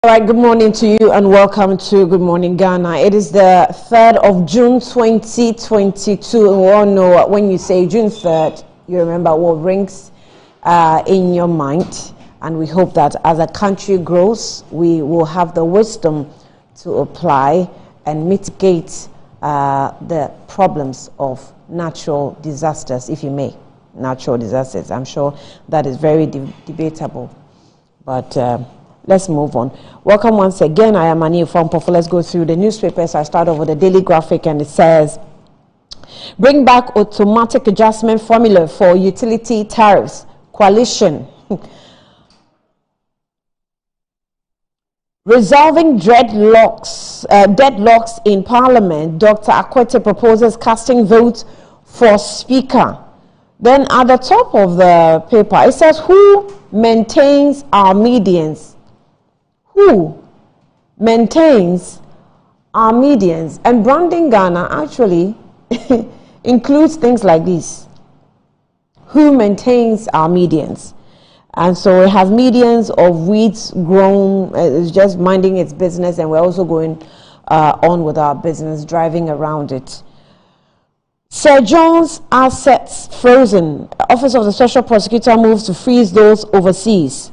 All right, good morning to you and welcome to Good Morning Ghana. It is the 3rd of June 2022, and we all know when you say June 3rd, you remember what rings in your mind, and we hope that as a country grows, we will have the wisdom to apply and mitigate the problems of natural disasters, if you may. Natural disasters, I'm sure that is very debatable, but let's move on. Welcome once again. I am Ani from Pofo. Let's go through the newspapers. I start over the Daily Graphic, and it says, bring back automatic adjustment formula for utility tariffs. Coalition. Resolving deadlocks in Parliament. Dr. Akwete proposes casting vote for Speaker. Then at the top of the paper, it says, who maintains our medians? Who maintains our medians? And branding Ghana actually includes things like this. Who maintains our medians? And so we have medians of weeds grown, it's just minding its business, and we're also going on with our business, driving around it. Sir John's assets frozen. Office of the Special Prosecutor moves to freeze those overseas.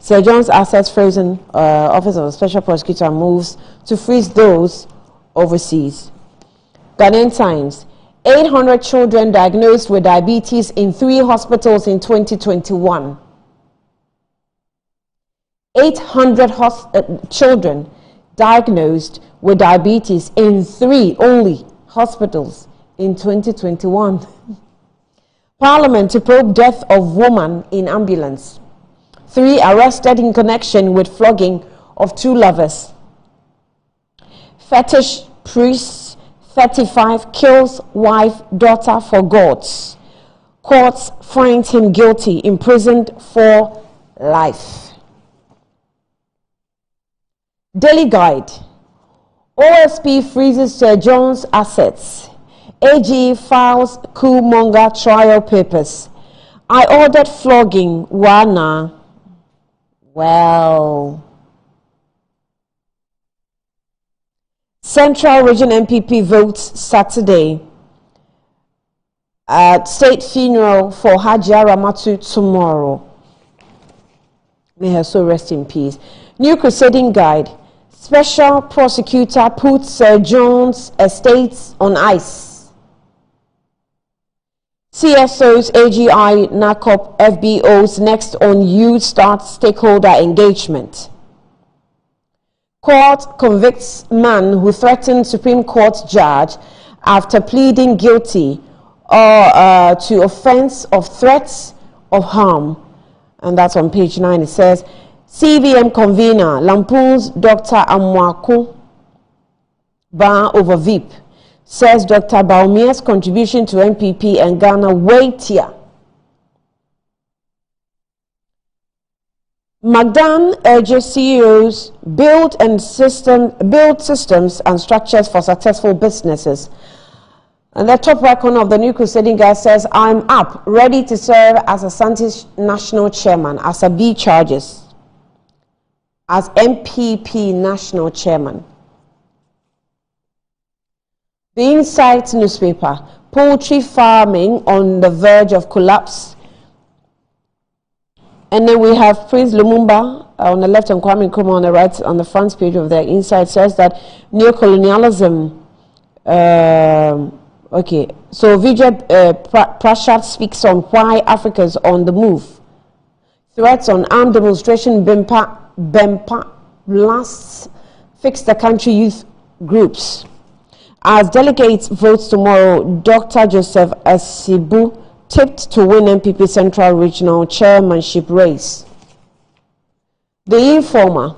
Sir John's assets frozen. Office of the Special Prosecutor moves to freeze those overseas. Ghanaian Times. 800 children diagnosed with diabetes in 3 hospitals in 2021. 800 children diagnosed with diabetes in 3 only hospitals in 2021. Parliament to probe death of woman in ambulance. 3 arrested in connection with flogging of 2 lovers. Fetish priest 35 kills wife, daughter for gods. Courts finds him guilty, imprisoned for life. Daily Guide. OSP freezes Sir John's assets. AG files coup monger trial papers. I ordered flogging. Wana. Well, Central Region MPP votes Saturday. State funeral for Hajia Ramatu tomorrow. May her soul rest in peace. New Crusading Guide. Special Prosecutor puts Sir John's estates on ice. CSOs, AGI, NACOP, FBOs next on youth start stakeholder engagement. Court convicts man who threatened Supreme Court judge after pleading guilty to offense of threats of harm. And that's on page 9. It says, CBM convener lampoons Dr. Amwaku Bar over VIP. Says Dr. Baumia's contribution to MPP and Ghana weightier. Magdan urges CEOs build systems and structures for successful businesses. And the top right corner of the New Crusading Guy says, I'm up, ready to serve as Asante National Chairman, as a B charges, as MPP National Chairman. The Insight newspaper, poultry farming on the verge of collapse. And then we have Prince Lumumba on the left and Kwame Nkrumah on the right. On the front page of the Insight says that neocolonialism. Okay, so Vijay Prashad speaks on why Africa is on the move. Threats on armed demonstration. Bempa blasts fix the country youth groups. As delegates votes tomorrow, Dr. Joseph Asibu tipped to win MPP Central Regional Chairmanship race. The Informer.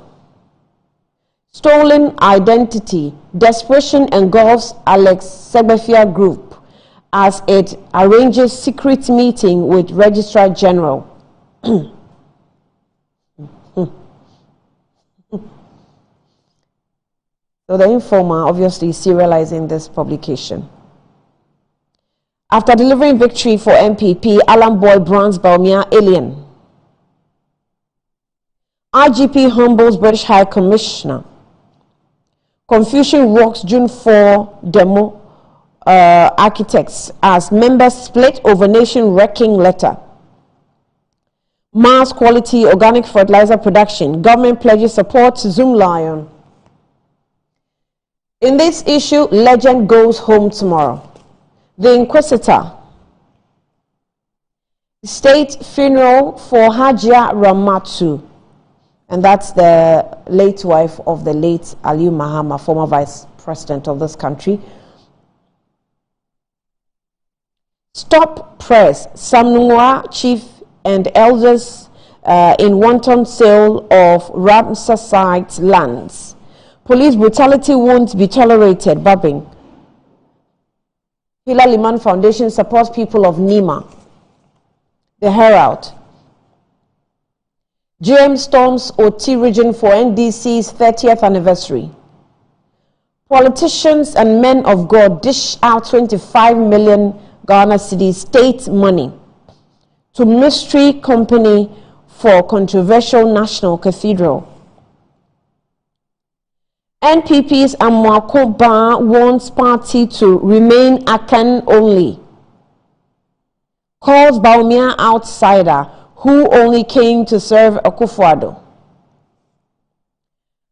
Stolen identity. Desperation engulfs Alex Sebefia Group as it arranges secret meeting with Registrar General. So the Informer obviously is serializing this publication. After delivering victory for MPP, Alan Boy brands Baumia alien. IGP humbles British High Commissioner. Confusion rocks June 4 demo architects as members split over nation-wrecking letter. Mass quality organic fertilizer production. Government pledges support to Zoom Lion. In this issue, legend goes home tomorrow. The Inquisitor. State funeral for Hajia Ramatu. And that's the late wife of the late Aliyu Mahama, former vice president of this country. Stop press. Samnua chief and elders in wanton sale of Ramsar site lands. Police brutality won't be tolerated. Babbing. Hila Liman Foundation supports people of Nima. The Herald. GM storms OT region for NDC's 30th anniversary. Politicians and men of God dish out 25 million Ghana cedis state money to mystery company for controversial national cathedral. NPP's Amwako Ba wants party to remain Akan only. Calls Baumia outsider who only came to serve Akufo-Addo.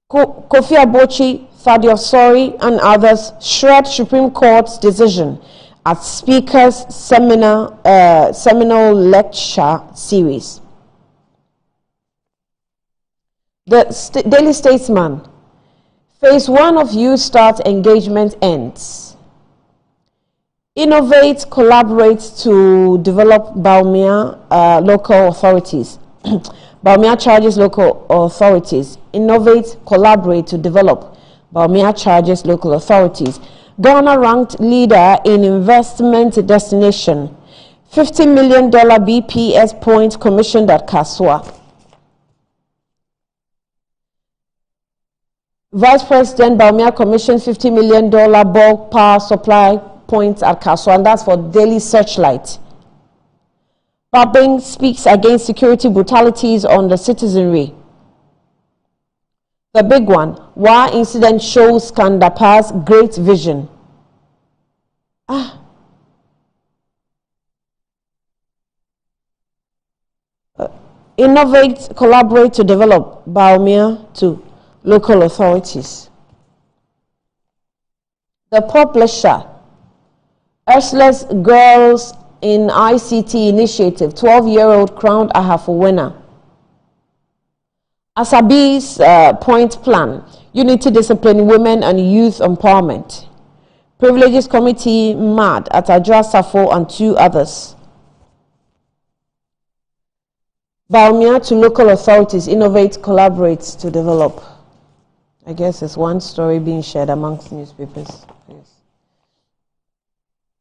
Kofi Abochi, Thaddeus Sori, and others shred Supreme Court's decision at Speaker's seminal lecture series. The Daily Statesman. Phase 1 of Youth Start engagement ends. Innovate, collaborate to develop Baumia local authorities. Baumia charges local authorities. Innovate, collaborate to develop. Baumia charges local authorities. Ghana ranked leader in investment destination. $50 million BPS points commissioned at Kaswa. Vice President Baumia commissioned $50 million bulk power supply points at Kaswa, and that's for Daily Searchlight. Babing speaks against security brutalities on the citizenry. The big one, why incident shows Kandapa's great vision. Innovate, collaborate to develop Baumia to local authorities. The publisher, Ursula's Girls in ICT Initiative, 12-year-old crowned Ahafo winner. Asabi's point plan, unity, discipline, women and youth empowerment. Privileges Committee mad at Adjoa Safo and 2 others. Baumia to local authorities, innovate, collaborate to develop. I guess it's one story being shared amongst newspapers. Yes.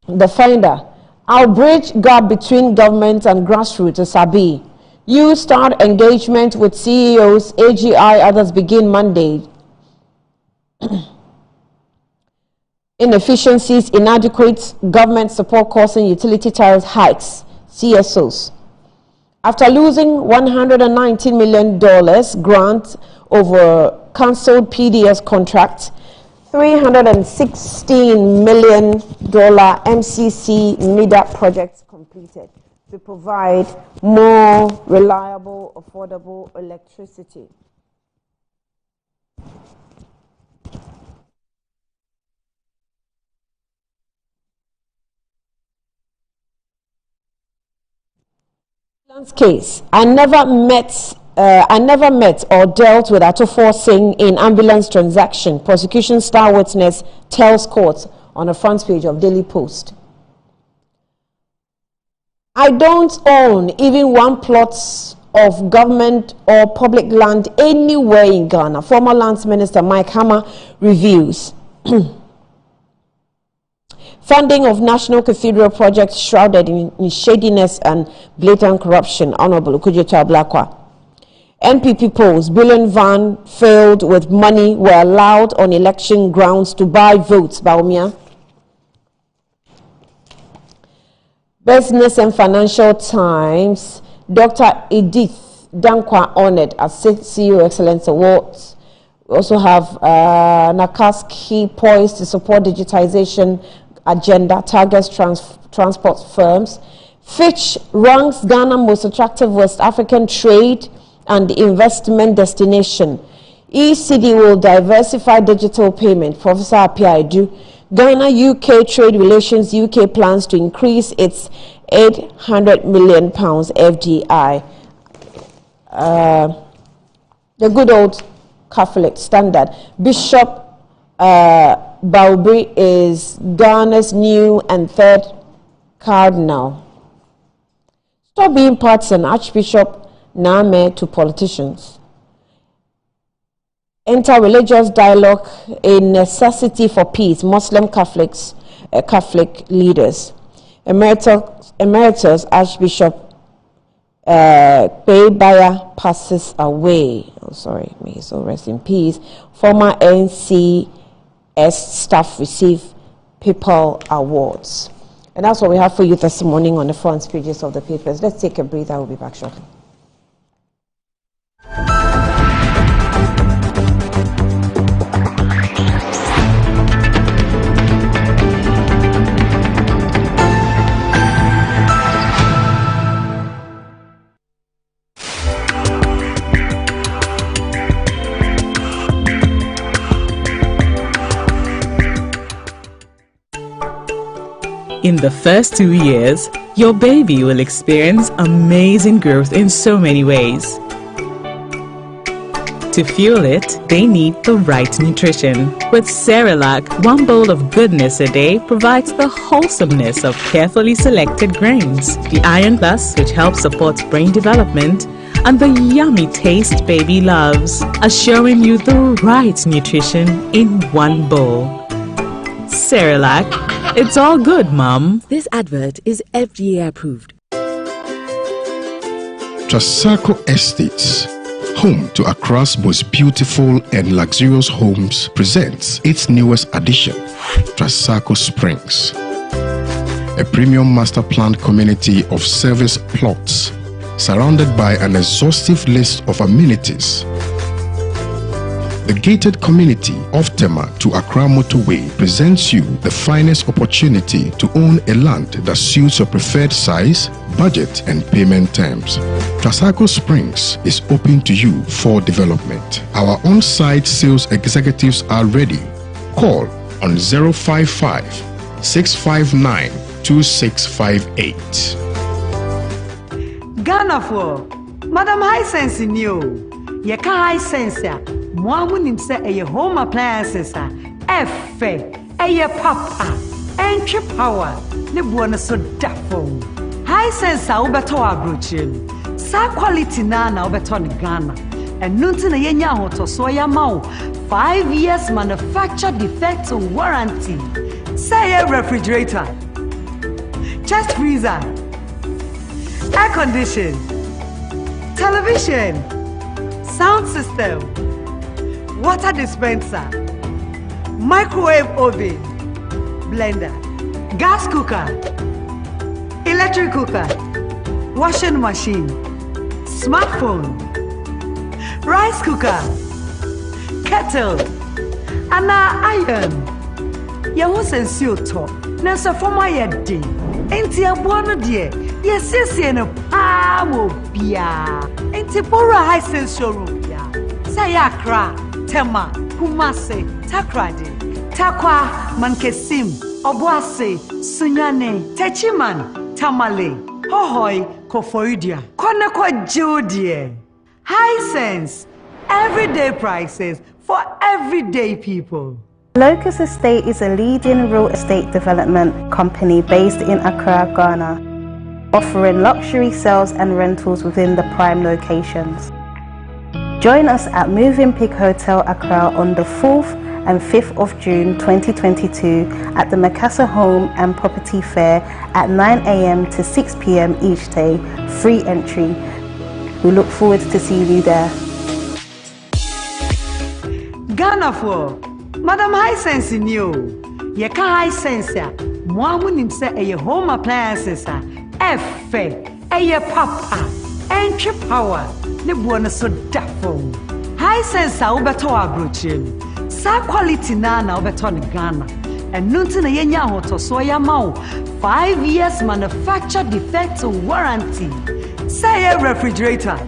The Finder. Our bridge gap between government and grassroots, Asabi. You start engagement with CEOs, AGI, others begin Monday. Inefficiencies, inadequate government support causing utility tariff hikes, CSOs. After losing $119 million grant over cancelled PDS contract, $316 million MCC NIDA projects completed to provide more reliable, affordable electricity. Case. I never met or dealt with Atofo Singh in ambulance transaction. Prosecution star witness tells court on the front page of Daily Post. I don't own even one plot of government or public land anywhere in Ghana. Former Lands Minister Mike Hammer reveals. Funding of National Cathedral projects shrouded in shadiness and blatant corruption. Honorable Kujeto Ablakwa. NPP polls, billion van failed with money were allowed on election grounds to buy votes. Baumia. Business and Financial Times. Dr. Edith Dankwa honored at CEO Excellence Awards. We also have Nakaski poised to support digitization agenda, targets transport firms. Fitch ranks Ghana most attractive West African trade and investment destination. ECD will diversify digital payment. Professor Apiaidu. Ghana-UK trade relations. UK plans to increase its £800 million FDI. The good old Catholic standard. Bishop Bawumia is Ghana's new and third cardinal. Stop being partisan, Archbishop Name to politicians. Inter-religious dialogue, a necessity for peace. Muslim Catholic leaders. Emeritus Archbishop Beibaya passes away. Oh, sorry, may he so rest in peace. Former NCS staff receive People Awards. And that's what we have for you this morning on the front pages of the papers. Let's take a breather. I will be back shortly. In the first 2 years, your baby will experience amazing growth in so many ways. To fuel it, they need the right nutrition. With Cerelac, 1 bowl of goodness a day provides the wholesomeness of carefully selected grains, the Iron Plus, which helps support brain development, and the yummy taste baby loves, assuring you the right nutrition in 1 bowl. Cerelac, it's all good, Mom. This advert is FDA approved. Trasaco Estates, home to Accra's most beautiful and luxurious homes, presents its newest addition, Trasaco Springs, a premium master planned community of service plots surrounded by an exhaustive list of amenities. The gated community of Tema to Accra Motorway presents you the finest opportunity to own a land that suits your preferred size, budget, and payment terms. Trasaco Springs is open to you for development. Our on-site sales executives are ready. Call on 055 659 2658. Ghana for Madam High Sense in you. Yeka High Sense ya. Mwamu se eye home appliances a efe eye papa entry power ne buona so dafo. High Sense a ubeto abrochie. Sa quality na ubeto ni Ghana. Enunti na yenya hoto so ya mau 5 years manufacture defect warranty. Say refrigerator, chest freezer, air condition, television, sound system, water dispenser, microwave oven, blender, gas cooker, electric cooker, washing machine, smartphone, rice cooker, kettle, and iron. Yahu sense you talk. Na so for my day. Enti abuano de. Yes, no pamo bia. Enti pora high sense showroom bia. Say Accra, Tema, Kumase, Takrade, Takwa, Mankesim, Obuase, Sunyane, Techiman, Tamale, Hohoi, Kofoidia, Konako Jodie. High sense, everyday prices for everyday people. Locus Estate is a leading real estate development company based in Accra, Ghana, offering luxury sales and rentals within the prime locations. Join us at Moving Pig Hotel Accra on the 4th and 5th of June 2022 at the Macassa Home and Property Fair at 9 a.m. to 6 p.m. each day, free entry. We look forward to seeing you there. Ghana for Madam High Sense in you. Yeka High Sense ya. Mwamu nimse eye home appliances a efe eye papa entry power ne buo no so da fom. High sense a wobeto abrochie no. Sa quality na wobeto ne Ghana. And nunti na yenya hotoso ya ma 5 years manufacture defect warranty. Say a refrigerator,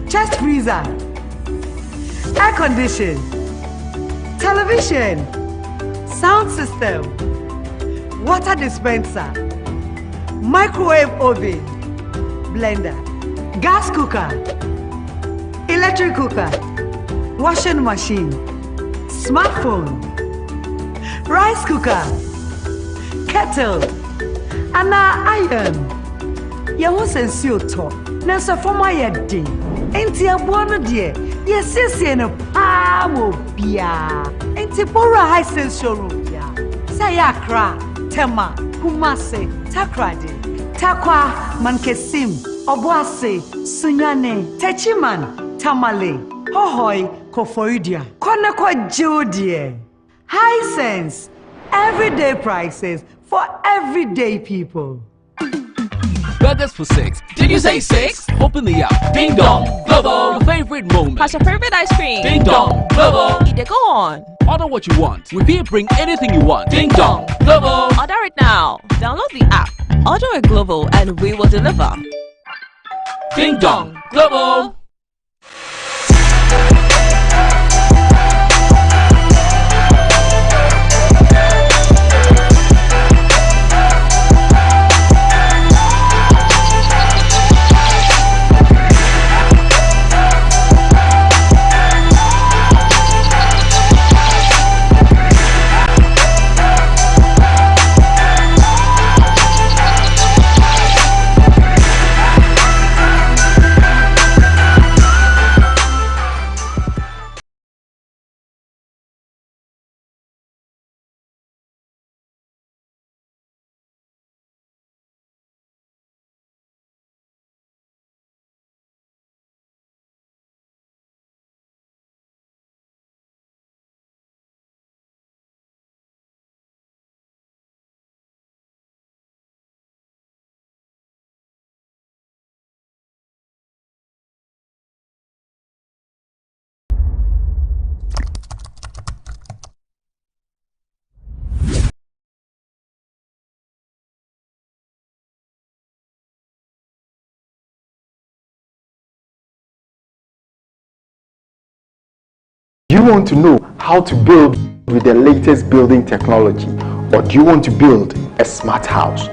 chest freezer, air condition, television, sound system, water dispenser, microwave oven, blender, gas cooker, electric cooker, washing machine, smartphone, rice cooker, kettle, and iron. Yahu sense you talk. Nasa forma yedi. Enti abuano die. Yes, no pamo bia. Enti pora high sense showroom bia. Say Accra, Tema, Kumase, Takrade, Takwa, Mankesim, Obuase, Sunyane, Techiman, Tamale, Hohoi, Kofoidia, Konakwa Jodie. High sense, everyday prices for everyday people. Burgers for 6. Did you say 6? Open the app. Ding dong. Global. Your favorite moment. What's your favorite ice cream? Ding dong. Global. Go on. Order what you want. We will bring anything you want. Ding dong. Global. Order it now. Download the app. Order a Global and we will deliver. Ding dong. Global. Do you want to know how to build with the latest building technology? Or do you want to build a smart house?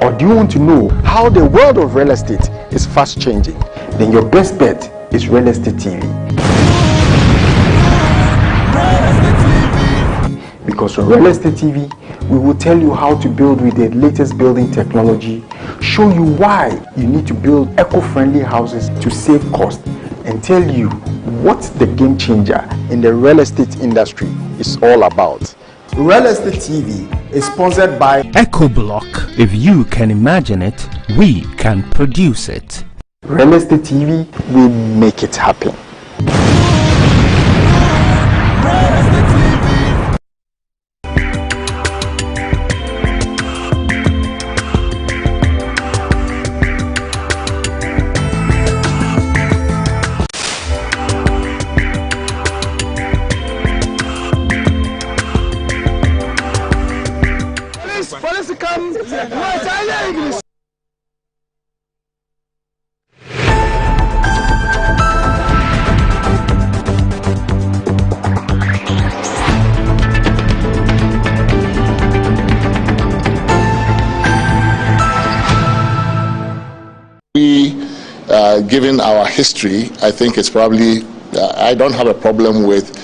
Or do you want to know how the world of real estate is fast changing? Then your best bet is Real Estate TV. Because on Real Estate TV, we will tell you how to build with the latest building technology, show you why you need to build eco-friendly houses to save cost, and tell you what the game changer in the real estate industry is all about. Real Estate TV is sponsored by EcoBlock. If you can imagine it, we can produce it. Real Estate TV will make it happen. Given our history, I think it's probably, I don't have a problem with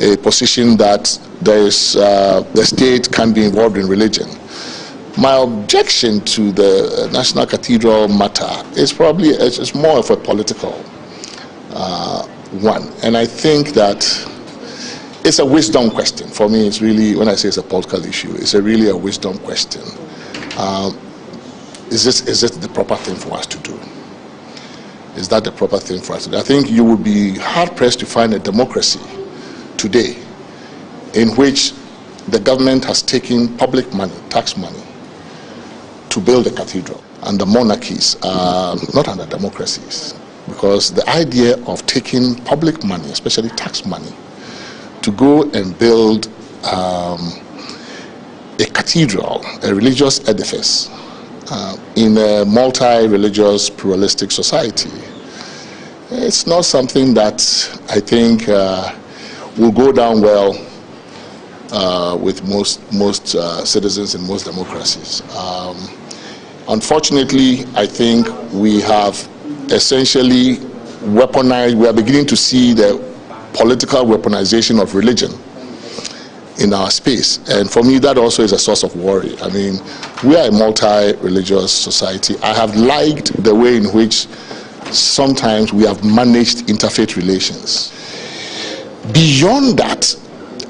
a position that the state can be involved in religion. My objection to the National Cathedral matter is probably, it's more of a political one. And I think that it's a wisdom question. For me, it's really, when I say it's a political issue, it's really a wisdom question. Is this the proper thing for us to do? Is that the proper thing for us to do? I think you would be hard-pressed to find a democracy today in which the government has taken public money, tax money, to build a cathedral. And the monarchies are not under democracies. because the idea of taking public money, especially tax money, to go and build a cathedral, a religious edifice, in a multi-religious pluralistic society, it's not something that I think will go down well with most citizens in most democracies. Unfortunately, I think we have essentially weaponized, we are beginning to see the political weaponization of religion in our space. And for me, that also is a source of worry. I mean, we are a multi-religious society. I have liked the way in which sometimes we have managed interfaith relations. Beyond that,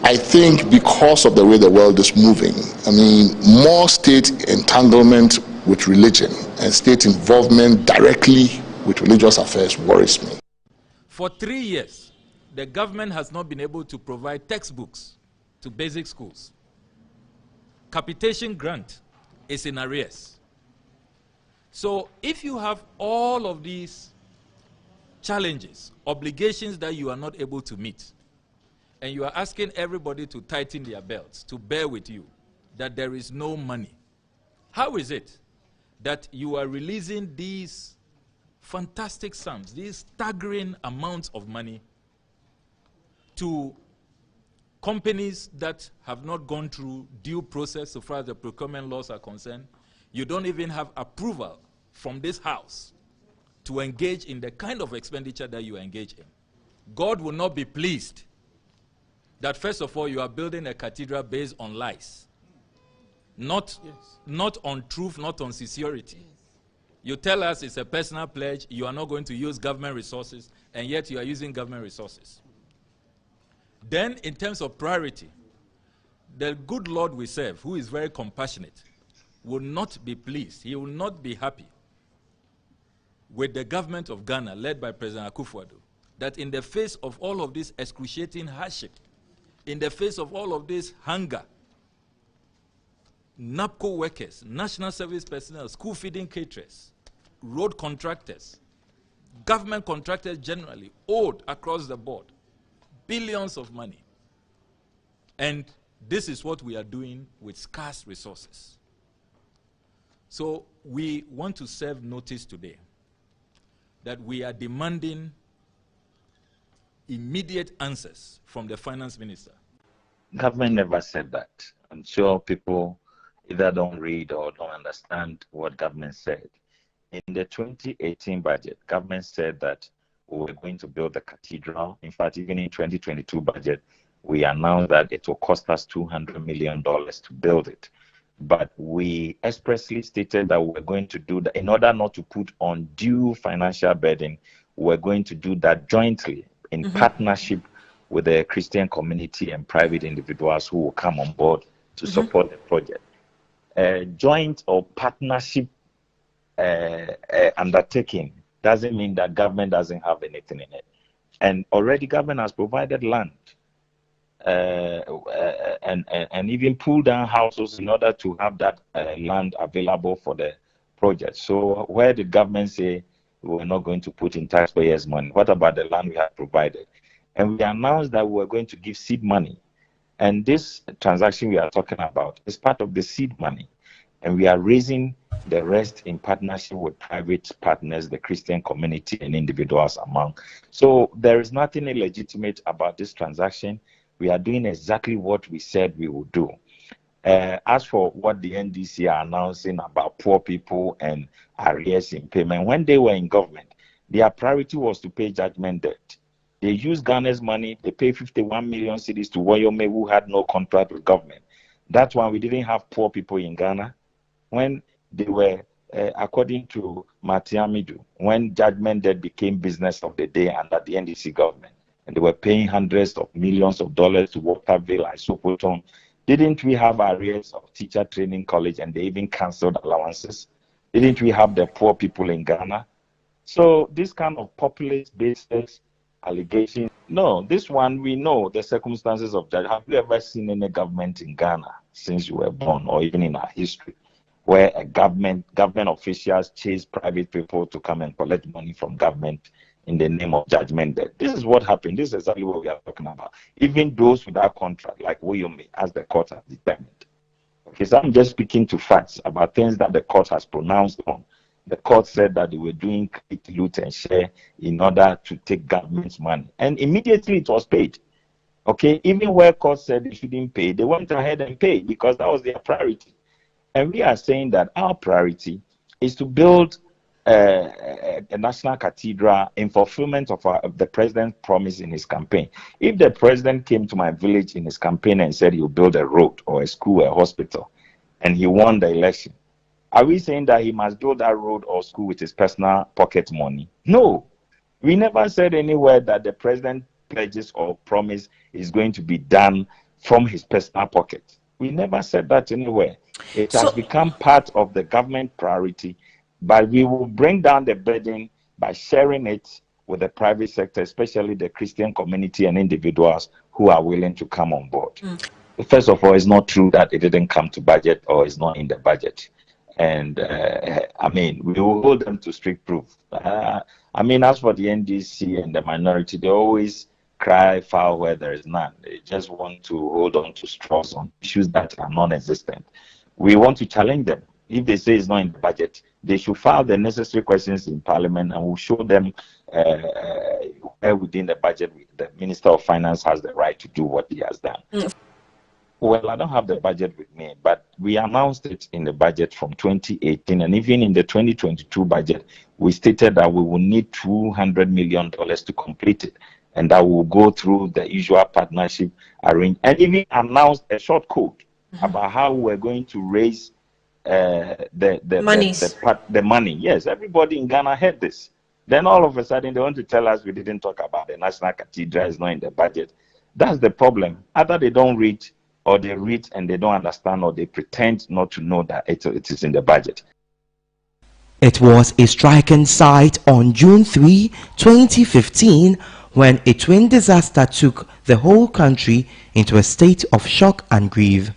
I think because of the way the world is moving, I mean, more state entanglement with religion and state involvement directly with religious affairs worries me. For 3 years, the government has not been able to provide textbooks to basic schools. Capitation grant is in arrears. So if you have all of these challenges, obligations that you are not able to meet, and you are asking everybody to tighten their belts, to bear with you, that there is no money, how is it that you are releasing these fantastic sums, these staggering amounts of money to companies that have not gone through due process so far as the procurement laws are concerned? You don't even have approval from this house to engage in the kind of expenditure that you engage in. God will not be pleased that, first of all, you are building a cathedral based on lies. Not on truth, not on sincerity. Yes. You tell us it's a personal pledge, you are not going to use government resources, and yet you are using government resources. Then, in terms of priority, the good Lord we serve, who is very compassionate, will not be pleased. He will not be happy with the government of Ghana, led by President Akufo-Addo, that in the face of all of this excruciating hardship, in the face of all of this hunger, NAPCO workers, national service personnel, school feeding caterers, road contractors, government contractors generally, owed across the board billions of money. And this is what we are doing with scarce resources. So we want to serve notice today that we are demanding immediate answers from the finance minister. Government never said that. I'm sure people either don't read or don't understand what government said. In the 2018 budget, government said that we were going to build the cathedral. In fact, even in 2022 budget, we announced that it will cost us $200 million to build it. But we expressly stated that we're going to do that in order not to put undue financial burden. We're going to do that jointly in partnership with the Christian community and private individuals who will come on board to support the project. Joint or partnership undertaking doesn't mean that government doesn't have anything in it. And already government has provided land and even pull down houses in order to have that land available for the project. So where did government say we're not going to put in taxpayers' money? What about the land we have provided? And we announced that we were going to give seed money. And this transaction we are talking about is part of the seed money. And we are raising the rest in partnership with private partners, the Christian community and individuals among. So there is nothing illegitimate about this transaction. We are doing exactly what we said we would do. As for what the NDC are announcing about poor people and arrears in payment, when they were in government, their priority was to pay judgment debt. They used Ghana's money. They paid 51 million cedis to Wayome, who had no contract with government. That's why we didn't have poor people in Ghana. When they were, according to Matiamidu, when judgment debt became business of the day under the NDC government, and they were paying hundreds of millions of dollars to Waterville and Sokoton, didn't we have arrears of teacher training college and they even canceled allowances? Didn't we have the poor people in Ghana? So this kind of populist basis allegation, no, this one we know the circumstances of that. Have you ever seen any government in Ghana since you were born or even in our history where a government officials chase private people to come and collect money from government in the name of judgment debt. This is what happened. This is exactly what we are talking about. Even those without contract, like William, as the court has determined. Okay, so I'm just speaking to facts about things that the court has pronounced on. The court said that they were doing loot and share in order to take government's money. And immediately it was paid. Okay, even where court said they shouldn't pay, they went ahead and paid because that was their priority. And we are saying that our priority is to build a national cathedral in fulfillment of the president's promise in his campaign. If the president came to my village in his campaign and said he'll build a road or a school or a hospital, and he won the election, are we saying that he must build that road or school with his personal pocket money? No. We never said anywhere that the president pledges or promise is going to be done from his personal pocket. We never said that anywhere. It has become part of the government priority, but we will bring down the burden by sharing it with the private sector, especially the Christian community and individuals who are willing to come on board. First of all, it's not true that it didn't come to budget or it's not in the budget. And I mean, we will hold them to strict proof. I mean, as for the NDC and the minority, they always cry foul where there is none. They just want to hold on to straws on issues that are non-existent. We want to challenge them. If they say it's not in the budget, they should file the necessary questions in Parliament, and we'll show them where within the budget the Minister of Finance has the right to do what he has done. Well, I don't have the budget with me, but we announced it in the budget from 2018, and even in the 2022 budget, we stated that we will need $200 million to complete it, and that will go through the usual partnership arrangement, and even announced a short code about how we're going to raise the money. Yes, everybody in Ghana heard this. Then all of a sudden they want to tell us we didn't talk about the National Cathedral is not in the budget. That's the problem. Either they don't read, or they read and they don't understand, or they pretend not to know that it is in the budget. It was a striking sight on June 3, 2015, when a twin disaster took the whole country into a state of shock and grief.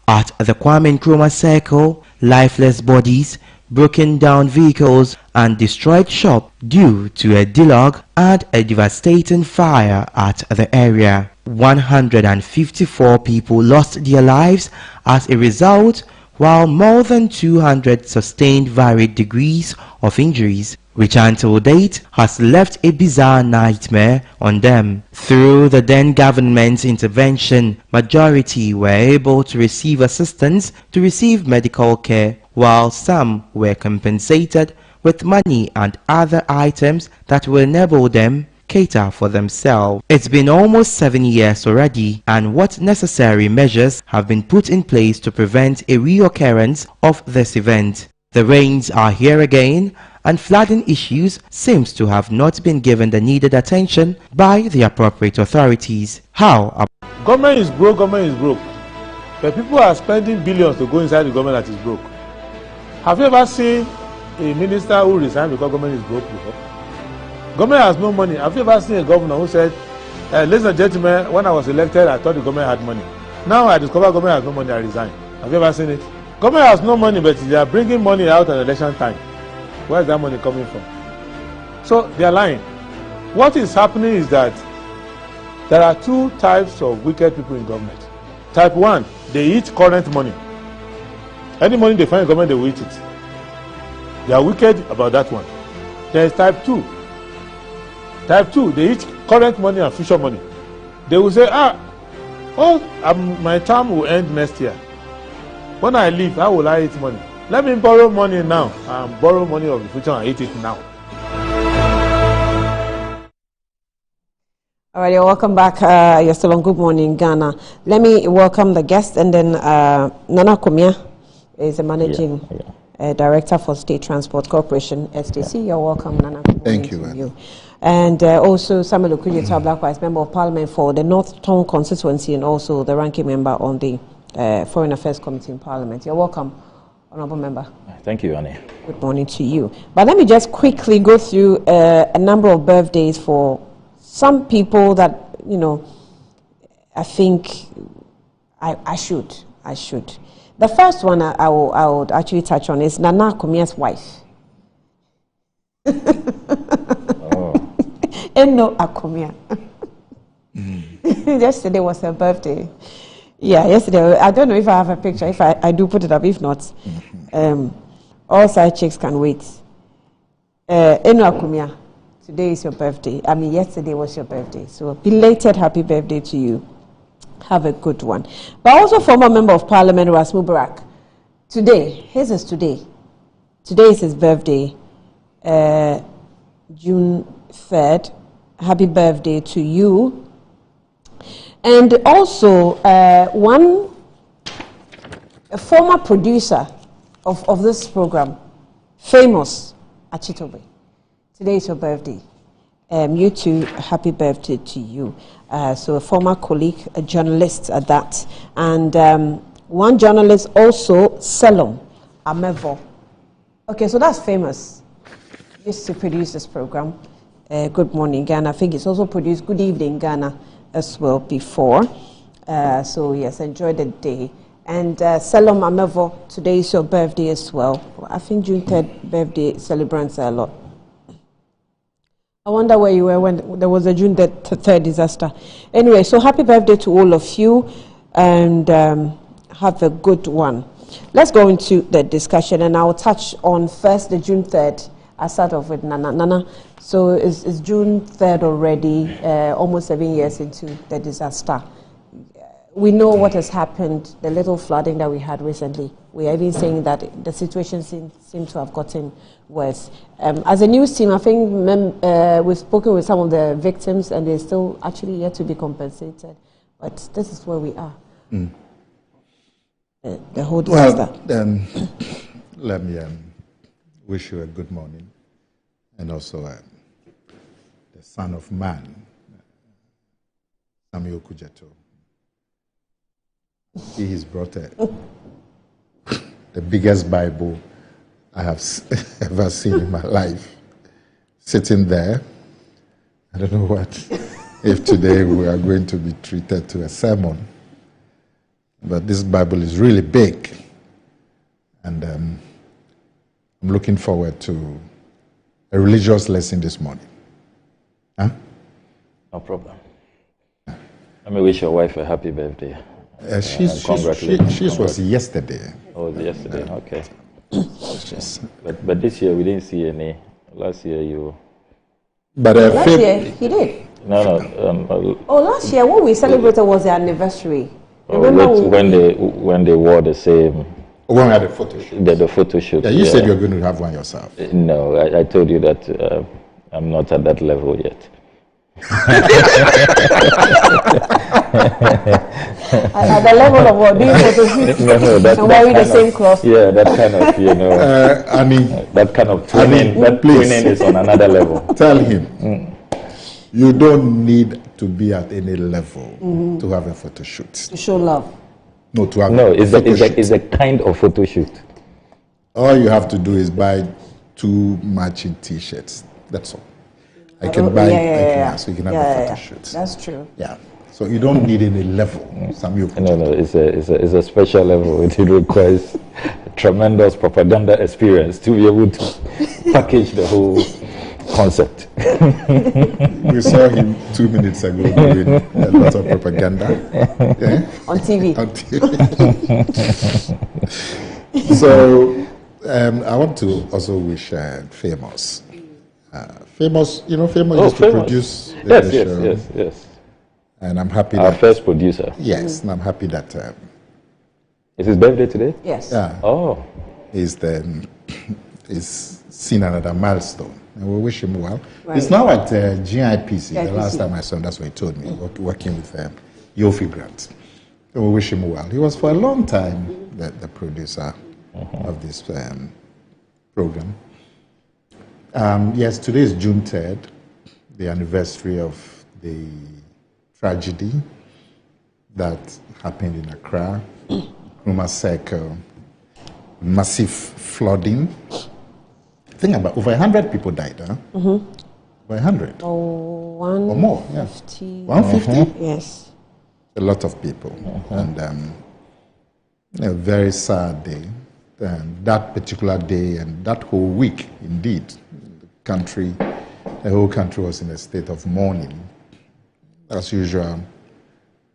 At the Kwame Nkrumah Circle, lifeless bodies, broken down vehicles and destroyed shops due to a deluge and a devastating fire at the area. 154 people lost their lives as a result, while more than 200 sustained varied degrees of injuries, which until date has left a bizarre nightmare on them. Through the then government's intervention, majority were able to receive assistance to receive medical care, while some were compensated with money and other items that will enable them cater for themselves. It's been almost 7 years already, and what necessary measures have been put in place to prevent a reoccurrence of this event? The rains are here again, and flooding issues seems to have not been given the needed attention by the appropriate authorities. How? Government is broke, but people are spending billions to go inside the government that is broke. Have you ever seen a minister who resigned because government is broke before? Government has no money. Have you ever seen a governor who said, ladies and gentlemen, when I was elected, I thought the government had money. Now I discover government has no money, I resign. Have you ever seen it? Government has no money, but they are bringing money out at election time. Where is that money coming from? So they are lying. What is happening is that there are two types of wicked people in government. Type 1, they eat current money. Any money they find in government, they will eat it. They are wicked about that one. There is type 2. Type 2, they eat current money and future money. They will say, my term will end next year. When I leave, how will I eat money? Let me borrow money now and borrow money of the future and eat it now. All right, you're welcome back. You're still on Good Morning Ghana. Let me welcome the guest, and then Nana Kumia is the managing director for State Transport Corporation, STC. You're welcome, Nana. Thank you. And also Samuel Okudzeto, Blackwise's Member of Parliament for the North Tongue constituency, and also the ranking member on the Foreign Affairs Committee in Parliament. You're welcome, Honourable Member. Thank you, Annie. Good morning to you. But let me just quickly go through a number of birthdays for some people that, I think I should. The first one I would actually touch on is Nana Akumia's wife. Eno Akumia. Yesterday was her birthday. Yeah, yesterday. I don't know if I have a picture. If I do put it up. If not, all side chicks can wait. Eno Akumia, today is your birthday. I mean, yesterday was your birthday. So belated happy birthday to you. Have a good one. But also former Member of Parliament Ras Mubarak. Today, his is today. Today is his birthday, June 3rd. Happy birthday to you. And also, a former producer of this program, famous Achitobe. Today is your birthday. You too, happy birthday to you. So a former colleague, a journalist at that. And one journalist also, Selom Amevo. Okay, so that's famous. Used to produce this program, Good Morning Ghana. I think it's also produced Good Evening Ghana as well before. So yes, enjoy the day. And Selom Amevo, today is your birthday as well. I think June 3rd birthday celebrants are a lot. I wonder where you were when there was a June 3rd disaster. Anyway, so happy birthday to all of you, and have a good one. Let's go into the discussion, and I'll touch on first the June 3rd. I'll start off with Nana. Nana, so it's June 3rd already, almost 7 years into the disaster. We know what has happened, the little flooding that we had recently. We are even saying that the situation seems to have gotten worse. As a news team, I think we've spoken with some of the victims, and they're still actually yet to be compensated. But this is where we are. The whole disaster. Well, let me wish you a good morning, and also the Son of Man, Samuel Kujato. He has brought the biggest Bible I have ever seen in my life, sitting there. I don't know what if today we are going to be treated to a sermon, but this Bible is really big, and I'm looking forward to a religious lesson this morning. Huh? No problem. Let me wish your wife a happy birthday. She was yesterday. Oh, yesterday. Okay. But this year we didn't see any. Last year you. But last year he did. No. Last year what we celebrated was the anniversary. When they wore the same. When we had a photo shoot. The photo shoot. Yeah, you said you were going to have one yourself. No, I told you that I'm not at that level yet. At the level of what? Doing photo shoots and wearing the same clothes. Yeah, that kind of, I mean, that kind of twinning. That twinning is on another level. Tell him, you don't need to be at any level to have a photo shoot. To show love. No, to have it's a kind of photo shoot. All you have to do is buy 2 matching T-shirts. That's all. I can buy, so you can have a photo shoot. That's true. Yeah. So you don't need any level. No, it's a special level. It requires tremendous propaganda experience to be able to package the whole concept. We saw him 2 minutes ago doing a lot of propaganda. Yeah? On TV. So I want to also wish Famous. Famous used to produce the show. Yes. And I'm happy our first producer. Yes, and I'm happy that is his birthday today? Yes. Yeah. Oh. He's seen another milestone. And we wish him well. Right. He's now at GIPC. The last time I saw him, that's what he told me, working with Yofi Grant. So we wish him well. He was for a long time the producer of this program. Yes, today is June 3rd, the anniversary of the tragedy that happened in Accra, Nkrumah Circle, massive flooding. Think about over 100 people died, huh? Over 100. Oh, or more, yeah. 150? Yes. A lot of people. And a very sad day. And that particular day and that whole week, indeed, the whole country was in a state of mourning. As usual,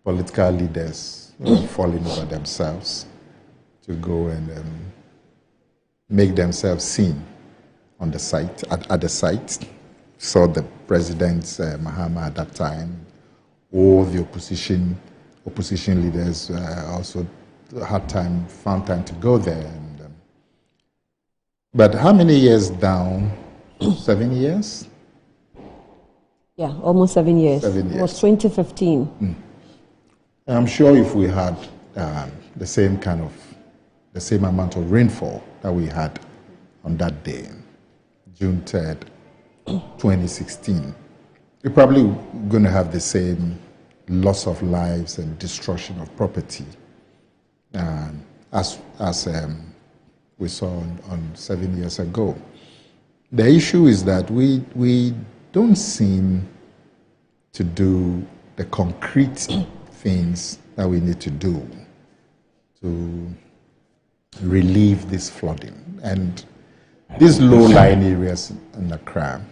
political leaders were falling over themselves to go and make themselves seen on the site, at the site. Saw the president, Mahama, at that time. All the opposition leaders also found time to go there. But how many years down? 7 years? Yeah, almost 7 years. 7 years. It was 2015. I'm sure if we had the same amount of rainfall that we had on that day, June 3rd, 2016, we're probably going to have the same loss of lives and destruction of property as we saw on 7 years ago. The issue is that we don't seem to do the concrete things that we need to do to relieve this flooding. And these low-lying areas in Accra,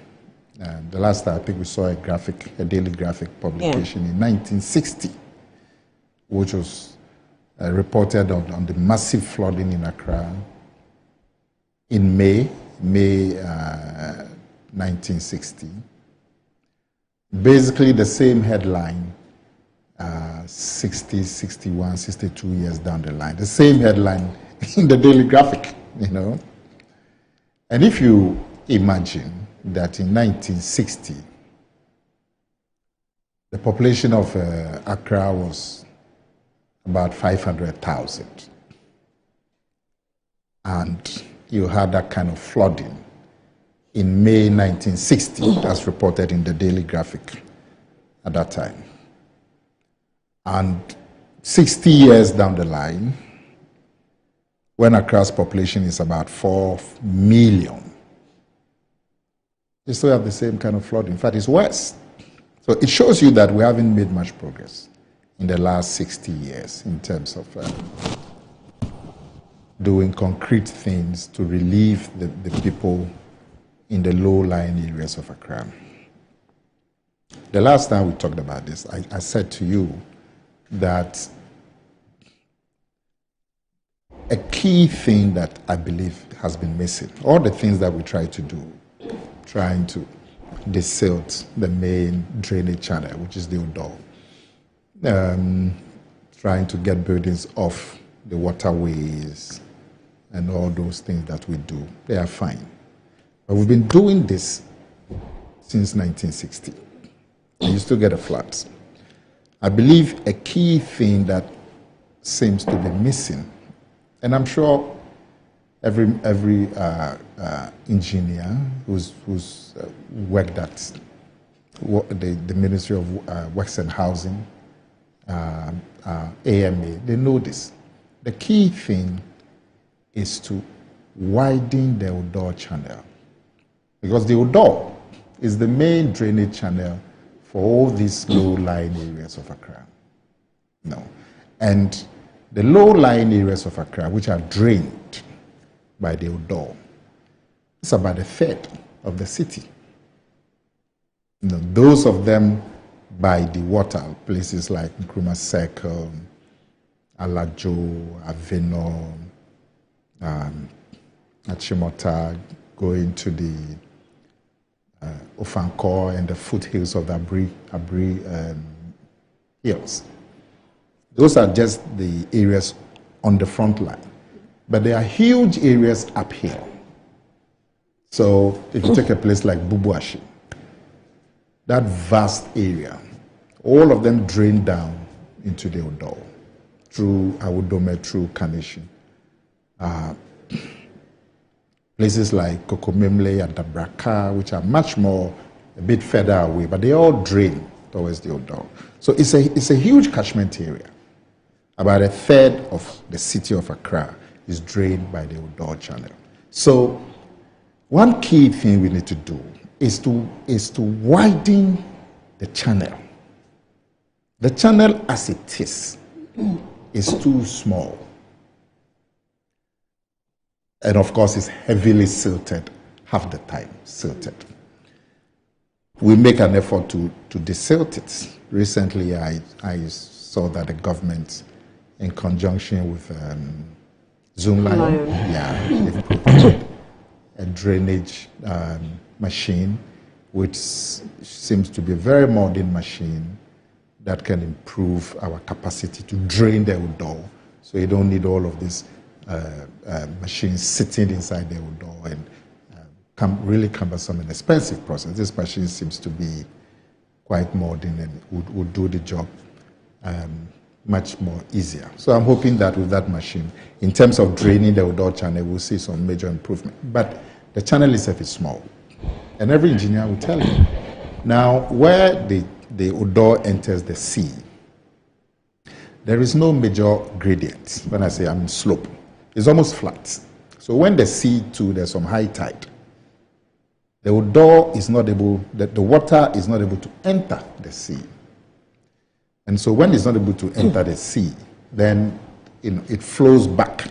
the last time I think we saw a daily graphic publication in 1960, which was reported on the massive flooding in Accra in May 1960. Basically the same headline 60, 61, 62 years down the line. The same headline in the daily graphic, And if you imagine that in 1960, the population of Accra was about 500,000. And you had that kind of flooding in May 1960, as reported in the daily graphic at that time. And 60 years down the line, when Accra's population is about 4 million, you still have the same kind of flooding. In fact, it's worse. So it shows you that we haven't made much progress in the last 60 years in terms of doing concrete things to relieve the people in the low-lying areas of Accra. The last time we talked about this, I said to you that a key thing that I believe has been missing, all the things that we try to do, trying to desilt the main drainage channel, which is the Odo, trying to get buildings off the waterways and all those things that we do, they are fine. But we've been doing this since 1960. You still get a flat. I believe a key thing that seems to be missing, and I'm sure every engineer who's worked at the Ministry of Works and Housing, AMA, they know this. The key thing is to widen the Odo channel, because the Odo is the main drainage channel for all these low-lying areas of Accra. And the low-lying areas of Accra, which are drained by the Odo, it's about a third of the city. Those of them by the water, places like Nkrumah Circle, Alajo, Aveno, Achimota, going to the Ofankor and the foothills of the Abri hills. Those are just the areas on the front line. But there are huge areas uphill. So if you take a place like Bubuashi, that vast area, all of them drain down into the Odo, through Awudome, through Kanishin. Places like Kokomemle and Dabraka, which are much more, a bit further away, but they all drain towards the Odo. So it's a huge catchment area. About a third of the city of Accra is drained by the Odo channel. So one key thing we need to do is to widen the channel. The channel as it is too small. And of course, it's heavily silted, half the time silted. We make an effort to desilt it. Recently, I saw that the government, in conjunction with Zoomlion, they've procured a drainage machine, which seems to be a very modern machine that can improve our capacity to drain the Odo. So you don't need all of these machines sitting inside the Odo and really cumbersome and expensive process. This machine seems to be quite modern and would do the job much more easier. So I'm hoping that with that machine, in terms of draining the Odo channel, we'll see some major improvement. But the channel itself is small, and every engineer will tell you. Now, where the Odo enters the sea, there is no major gradient. When I say slope, it's almost flat. So when the sea too, there's some high tide, the Odo is not able, the water is not able to enter the sea. And so when it's not able to enter the sea, then it flows back.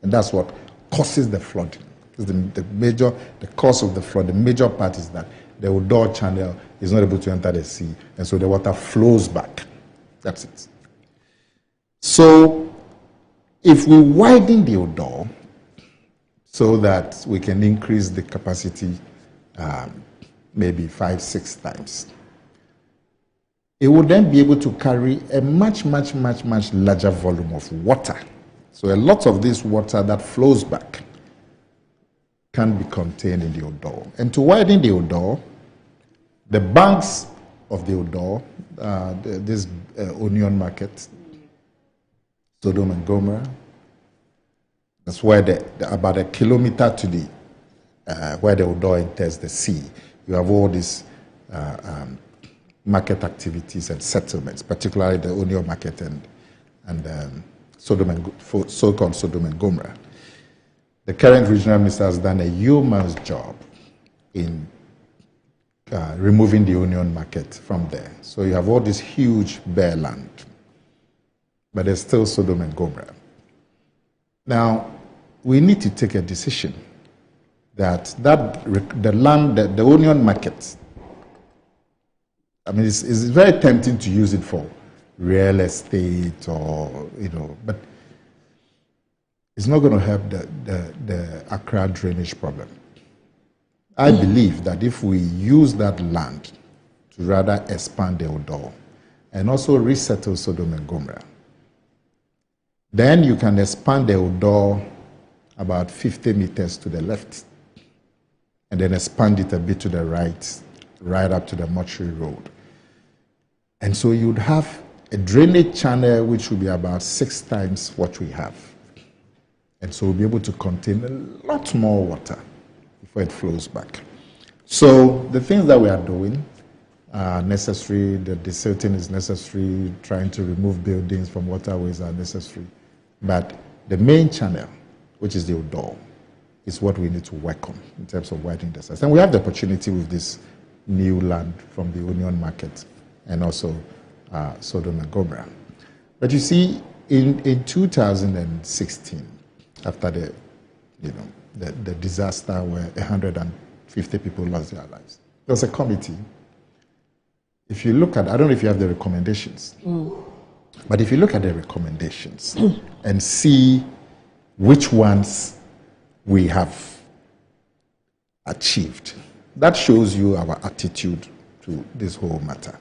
And that's what causes the flooding. The cause of the flood, the major part is that the Odo channel is not able to enter the sea, and so the water flows back. That's it. So if we widen the Odo so that we can increase the capacity maybe 5-6 times, it would then be able to carry a much larger volume of water. So a lot of this water that flows back can be contained in the Odo. And to widen the Odo, the banks of the Odo, this onion market, Sodom and Gomorrah, that's where about a kilometer to the where the Odo enters the sea, you have all these market activities and settlements, particularly the onion market and so-called Sodom and Gomorrah. The current regional minister has done a yeoman's job in removing the onion market from there. So you have all this huge bare land, but there's still Sodom and Gomorrah. Now, we need to take a decision that the land, the onion market, I mean, it's very tempting to use it for real estate or, but it's not going to help the Accra drainage problem. I believe that if we use that land to rather expand the Odo and also resettle Sodom and Gomorrah, then you can expand the Odo about 50 meters to the left and then expand it a bit to the right up to the Mortuary Road. And so you'd have a drainage channel which will be about 6 times what we have. And so we'll be able to contain a lot more water before it flows back. So the things that we are doing are necessary. The desilting is necessary. Trying to remove buildings from waterways are necessary. But the main channel, which is the Odo, is what we need to work on in terms of widening the size. And we have the opportunity with this new land from the onion market and also Sodom and Gomorrah. But you see, in 2016, after the disaster where 150 people lost their lives, there was a committee. If you look at, I don't know if you have the recommendations, but if you look at the recommendations and see which ones we have achieved, that shows you our attitude to this whole matter.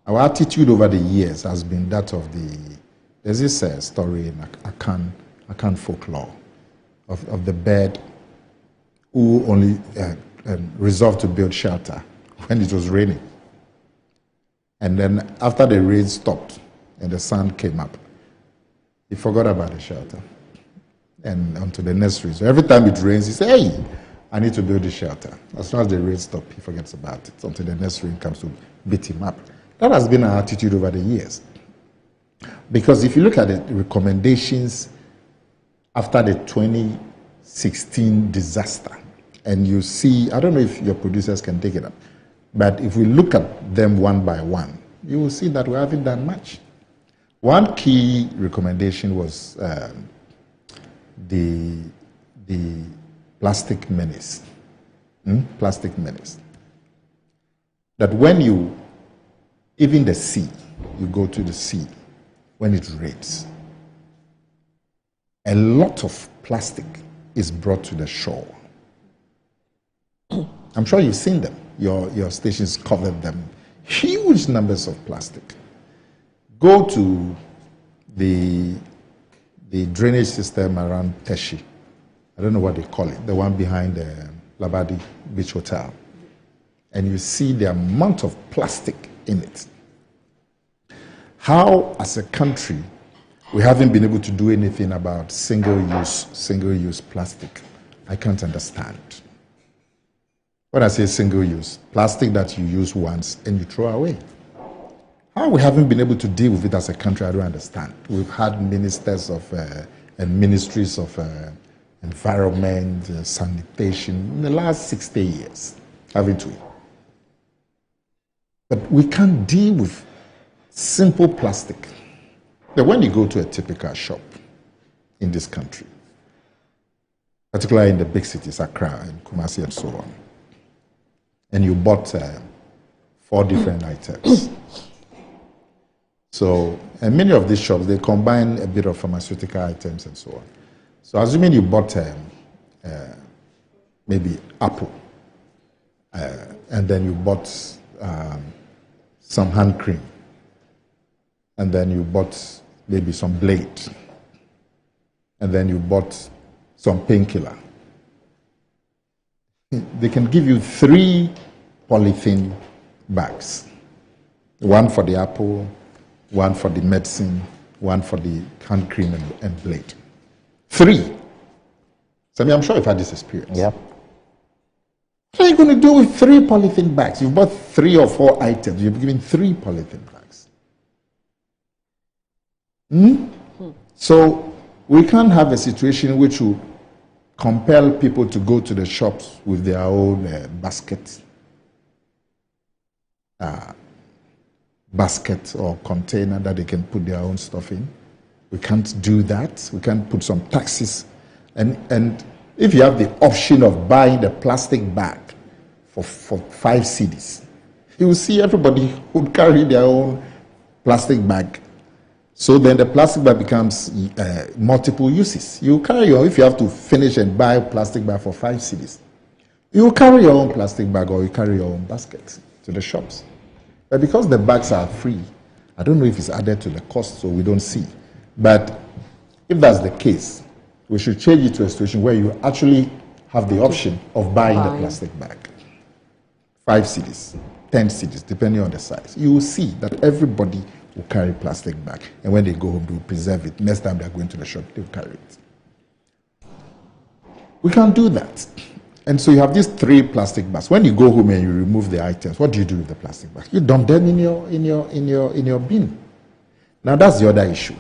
Our attitude over the years has been that of there's this story in Akan folklore of the bird who only resolved to build shelter when it was raining. And then after the rain stopped and the sun came up, he forgot about the shelter and onto the nursery. So every time it rains, he says, hey, I need to build a shelter. As soon as the rain stops, he forgets about it until the next rain comes to beat him up. That has been our attitude over the years. Because if you look at the recommendations after the 2016 disaster, and you see, I don't know if your producers can take it up, but if we look at them one by one, you will see that we haven't done much. One key recommendation was the the plastic menace. Plastic menace. That when you, even the sea, you go to the sea, when it rains, a lot of plastic is brought to the shore. I'm sure you've seen them. Your stations covered them. Huge numbers of plastic. Go to the drainage system around Teshi. I don't know what they call it, the one behind the Labadi Beach Hotel. And you see the amount of plastic in it. How, as a country, we haven't been able to do anything about single-use plastic, I can't understand. When I say single-use, plastic that you use once and you throw away. How we haven't been able to deal with it as a country, I don't understand. We've had ministers of and ministries of environment, sanitation in the last 60 years, haven't we? But we can't deal with simple plastic. But when you go to a typical shop in this country, particularly in the big cities, Accra and Kumasi and so on, and you bought 4 different items. So, and many of these shops, they combine a bit of pharmaceutical items and so on. So assuming you bought maybe apple, and then you bought some hand cream, and then you bought maybe some blade, and then you bought some painkiller. They can give you 3 polythene bags. 1 for the apple, 1 for the medicine, 1 for the hand cream and blade. 3. So I'm sure you've had this experience. Yep. What are you going to do with 3 polythene bags? You've bought 3 or 4 items. You've given 3 polythene bags. So we can't have a situation which will compel people to go to the shops with their own basket or container that they can put their own stuff in. We can't do that. We can't put some taxes. And if you have the option of buying the plastic bag for 5 cedis, you will see everybody would carry their own plastic bag. So then the plastic bag becomes multiple uses. You carry your, if you have to finish and buy a plastic bag for 5 cedis, you carry your own plastic bag or you carry your own basket to the shops. But because the bags are free, I don't know if it's added to the cost, so we don't see. But if that's the case, we should change it to a situation where you actually have the option of buying the plastic bag. 5 cedis, 10 cedis, depending on the size. You will see that everybody will carry plastic bag. And when they go home, they will preserve it. Next time they're going to the shop, they will carry it. We can't do that. And so you have these 3 plastic bags. When you go home and you remove the items, what do you do with the plastic bags? You dump them in your bin. Now that's the other issue.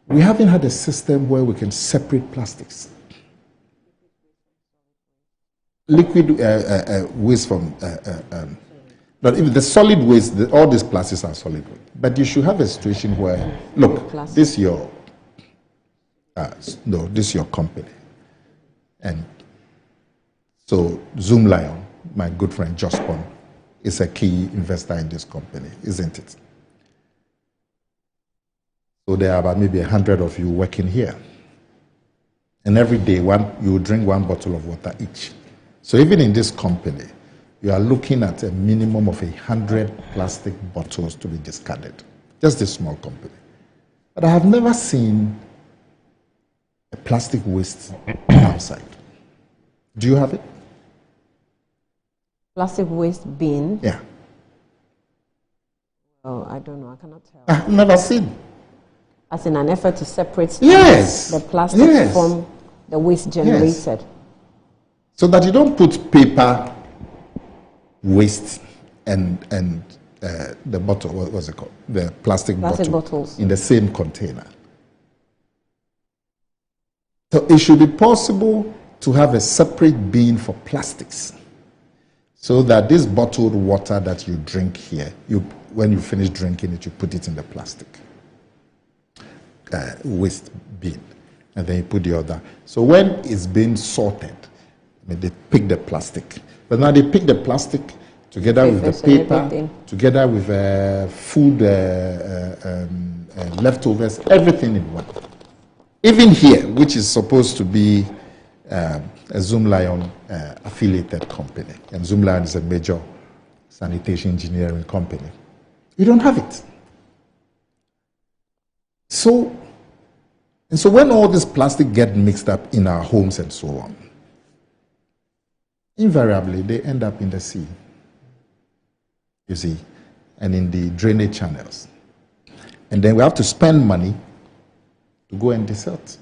We haven't had a system where we can separate plastics. Liquid waste from, but if the solid waste, all these plastics are solid waste. But you should have a situation where, look, this is your, this is your company. And so Zoom Lion, my good friend Jospon, is a key investor in this company, isn't it? So there are about maybe 100 of you working here. And every day, you drink 1 bottle of water each. So even in this company, you are looking at a minimum of 100 plastic bottles to be discarded. Just this small company. But I have never seen a plastic waste outside. Do you have it? Plastic waste bin? Yeah. Oh, I don't know. I cannot tell. I've never seen. As in an effort to separate the plastic from the waste generated. Yes. So that you don't put paper waste and the bottle, what's it called? The plastic bottles in the same container. So it should be possible to have a separate bin for plastics, so that this bottled water that you drink here, when you finish drinking it, you put it in the plastic waste bin. and then you put the other. So when it's being sorted, they pick the plastic. But now they pick the plastic together with the paper, together with food leftovers, everything in one. Even here, which is supposed to be a Zoom Lion affiliated company, and Zoom Lion is a major sanitation engineering company, you don't have it. So when all this plastic get mixed up in our homes and so on, invariably they end up in the sea, you see, and in the drainage channels. And then we have to spend money to go and desert.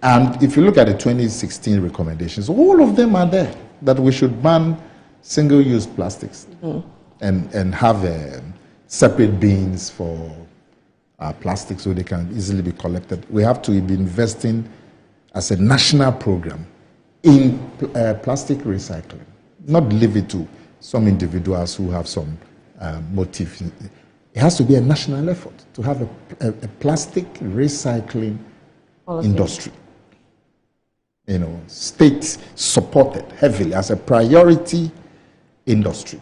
And if you look at the 2016 recommendations, all of them are there, that we should ban single-use plastics and have separate bins for plastic so they can easily be collected. We have to be investing as a national program in plastic recycling, not leave it to some individuals who have some motive. It has to be a national effort to have a plastic recycling industry. You know, state supported heavily as a priority industry.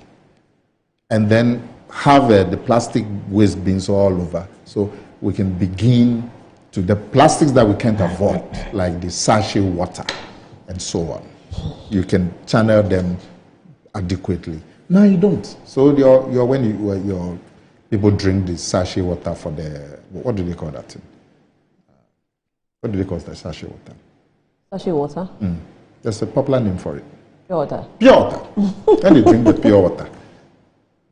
And then have the plastic waste bins all over, so we can begin to the plastics that we can't avoid, like the sachet water and so on. You can channel them adequately. No, you don't. So your people drink the sachet water for the, what do they call that thing? What do they call the sachet water? Sachet water? There's a popular name for it. Pure water. Pure water. When you drink the pure water.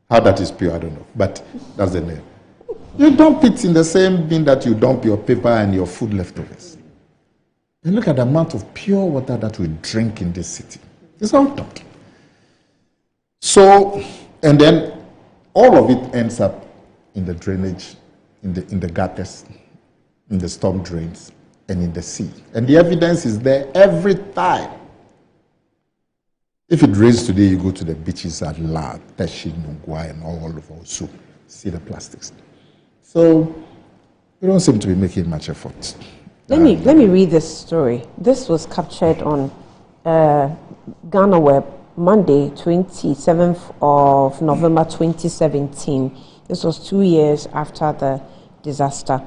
How that is pure, I don't know, but that's the name. You dump it in the same bin that you dump your paper and your food leftovers. And look at the amount of pure water that we drink in this city. It's all dumped. So, and then all of it ends up in the drainage, in the gutters, in the storm drains, and in the sea. And the evidence is there every time. If it rains today, you go to the beaches at La, Teshi, Nungwa, and all over Osu, see the plastics. So we don't seem to be making much effort. Let me read this story. This was captured on Ghana Web, Monday, 27th of November 2017. This was 2 years after the disaster.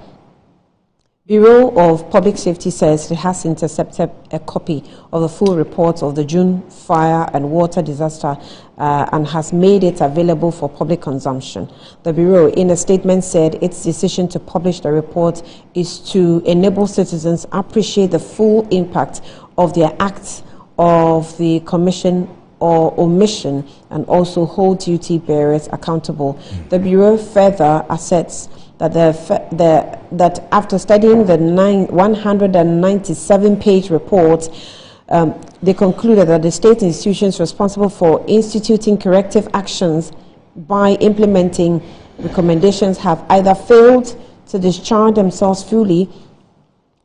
Bureau of Public Safety says it has intercepted a copy of the full report of the June fire and water disaster and has made it available for public consumption. The Bureau, in a statement, said its decision to publish the report is to enable citizens appreciate the full impact of their acts of the commission or omission and also hold duty bearers accountable. The Bureau further asserts that that after studying the 197-page report, they concluded that the state institutions responsible for instituting corrective actions by implementing recommendations have either failed to discharge themselves fully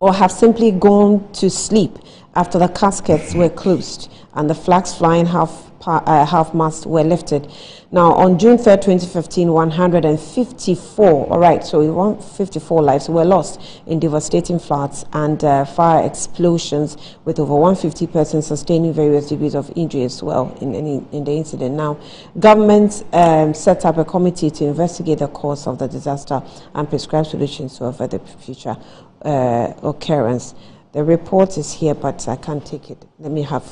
or have simply gone to sleep after the caskets were closed and the flags flying half-mast were lifted. Now, on June 3rd, 2015, 154, all right, so 154 lives were lost in devastating floods and fire explosions, with over 150 persons sustaining various degrees of injury as well in the incident. Now, government set up a committee to investigate the cause of the disaster and prescribe solutions to avoid the future occurrence. The report is here, but I can't take it. Let me have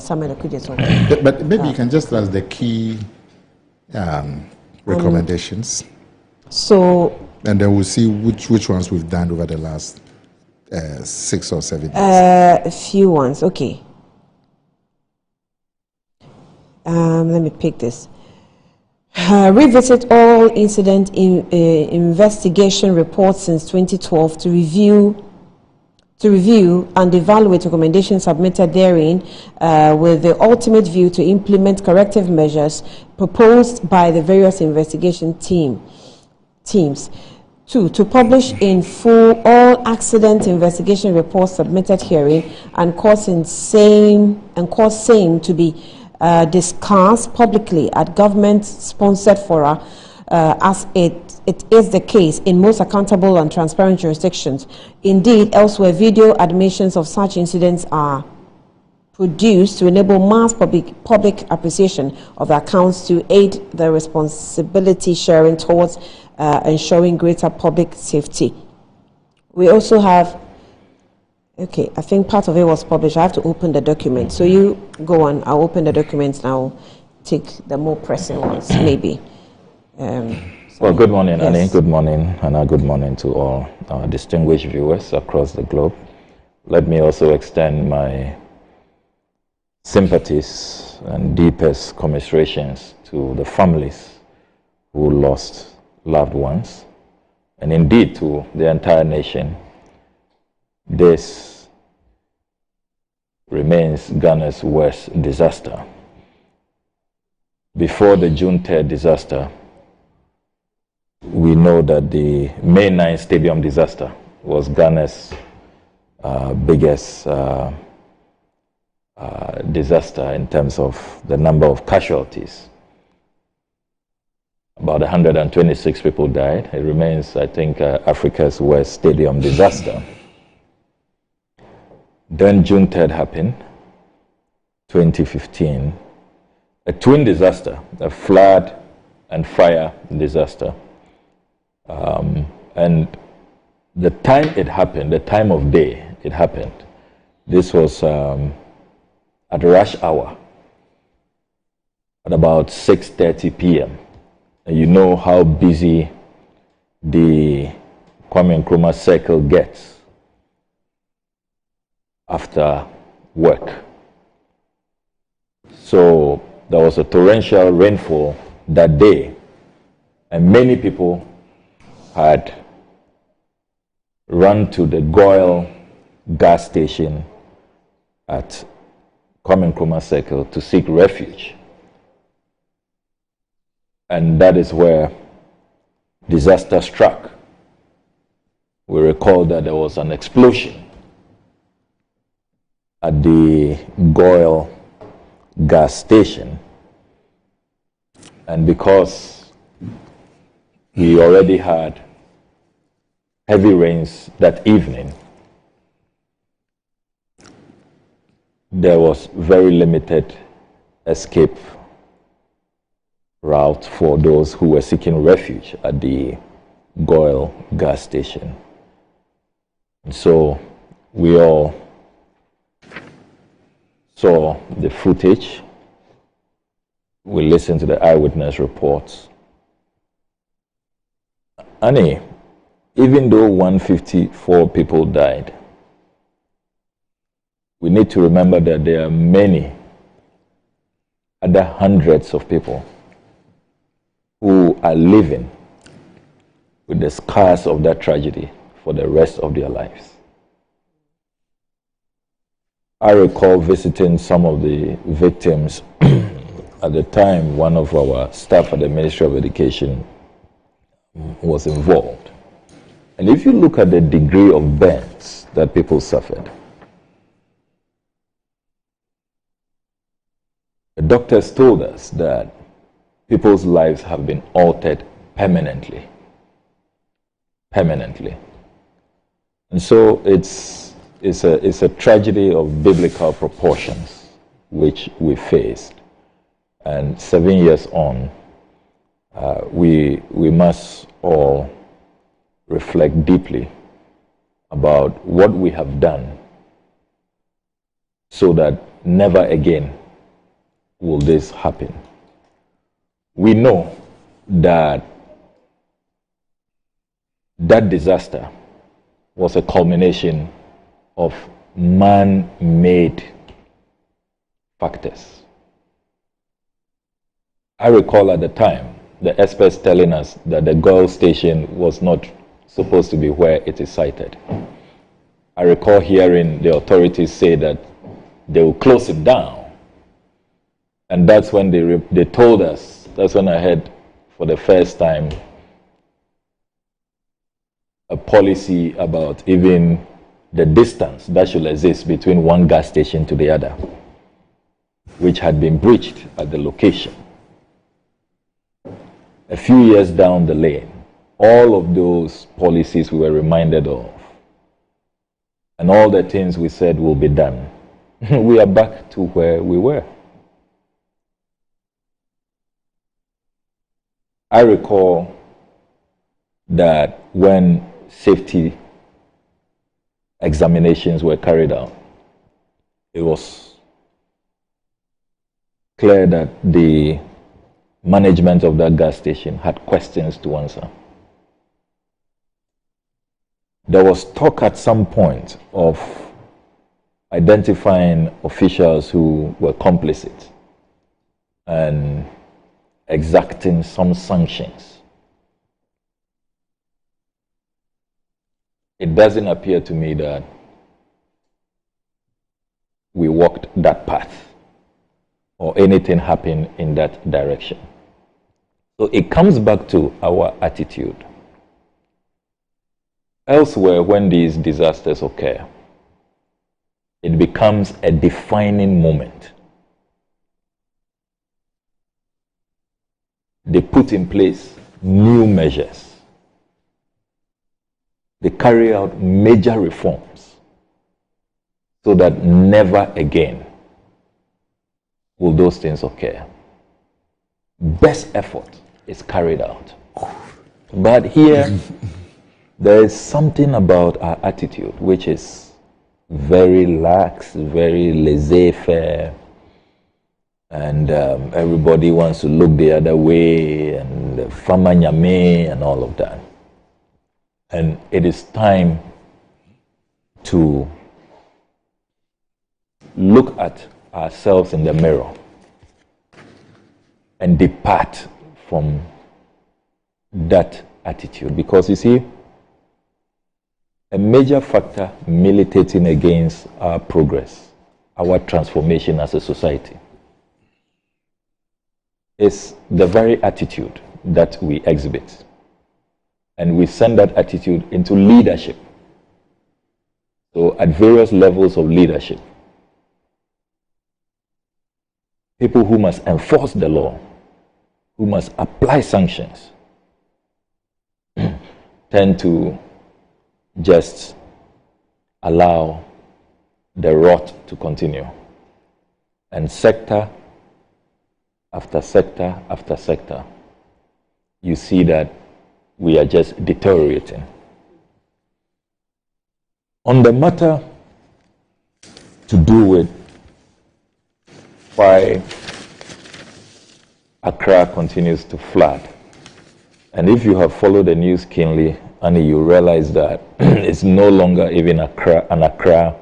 Samuel Okudje's. But maybe you can just tell us the key recommendations. And then we'll see which ones we've done over the last 6 or 7 years. A few ones, okay. Let me pick this. Revisit all incident investigation reports since 2012 to review and evaluate recommendations submitted therein with the ultimate view to implement corrective measures proposed by the various investigation teams. 2, to publish in full all accident investigation reports submitted herein and cause same to be discussed publicly at government-sponsored fora as it it is the case in most accountable and transparent jurisdictions. Indeed, elsewhere, video admissions of such incidents are produced to enable mass public appreciation of the accounts to aid the responsibility sharing towards ensuring greater public safety. We also have, okay, I think part of it was published. I have to open the document. So you go on, I'll open the documents and I'll take the more pressing ones, maybe. Well, good morning, yes. Annie. Good morning, and good morning to all our distinguished viewers across the globe. Let me also extend my sympathies and deepest commiserations to the families who lost loved ones, and indeed to the entire nation. This remains Ghana's worst disaster. Before the June 3rd disaster, we know that the May 9 Stadium disaster was Ghana's biggest disaster in terms of the number of casualties. About 126 people died. It remains, I think, Africa's worst stadium disaster. Then June 3rd happened, 2015, a twin disaster, a flood and fire disaster. And the time it happened, the time of day it happened, this was at rush hour, at about 6:30 p.m. And you know how busy the Kwame Nkrumah circle gets after work. So there was a torrential rainfall that day, and many people had run to the Goyle gas station at Kwame Nkrumah Circle to seek refuge. And that is where disaster struck. We recall that there was an explosion at the Goyle gas station. And because we already had heavy rains that evening, there was very limited escape route for those who were seeking refuge at the Goyle gas station. And so we all saw the footage, we listened to the eyewitness reports. Annie, even though 154 people died, we need to remember that there are many other hundreds of people who are living with the scars of that tragedy for the rest of their lives. I recall visiting some of the victims. At the time, one of our staff at the Ministry of Education was involved. And if you look at the degree of burns that people suffered, the doctors told us that people's lives have been altered permanently. Permanently. And so it's a tragedy of biblical proportions which we faced. And 7 years on, we must all reflect deeply about what we have done so that never again will this happen. We know that that disaster was a culmination of man-made factors. I recall at the time the experts telling us that the Goyle station was not supposed to be where it is sited. I recall hearing the authorities say that they will close it down. And that's when they told us, that's when I heard for the first time a policy about even the distance that should exist between one gas station to the other, which had been breached at the location. A few years down the lane, all of those policies we were reminded of and all the things we said will be done, we are back to where we were. I recall that when safety examinations were carried out, it was clear that the management of that gas station had questions to answer. There was talk at some point of identifying officials who were complicit and exacting some sanctions. It doesn't appear to me that we walked that path or anything happened in that direction. So it comes back to our attitude. Elsewhere, when these disasters occur, it becomes a defining moment. They put in place new measures. They carry out major reforms so that never again will those things occur. Best effort is carried out. But here, there is something about our attitude which is very lax, very laissez-faire, and everybody wants to look the other way, and fama nyame and all of that. And it is time to look at ourselves in the mirror and depart from that attitude. Because you see, a major factor militating against our progress, our transformation as a society, is the very attitude that we exhibit. And we send that attitude into leadership. So at various levels of leadership, people who must enforce the law, who must apply sanctions, tend to just allow the rot to continue. And sector after sector after sector, you see that we are just deteriorating. On the matter to do with why Accra continues to flood, and if you have followed the news keenly, and you realize that it's no longer even an Accra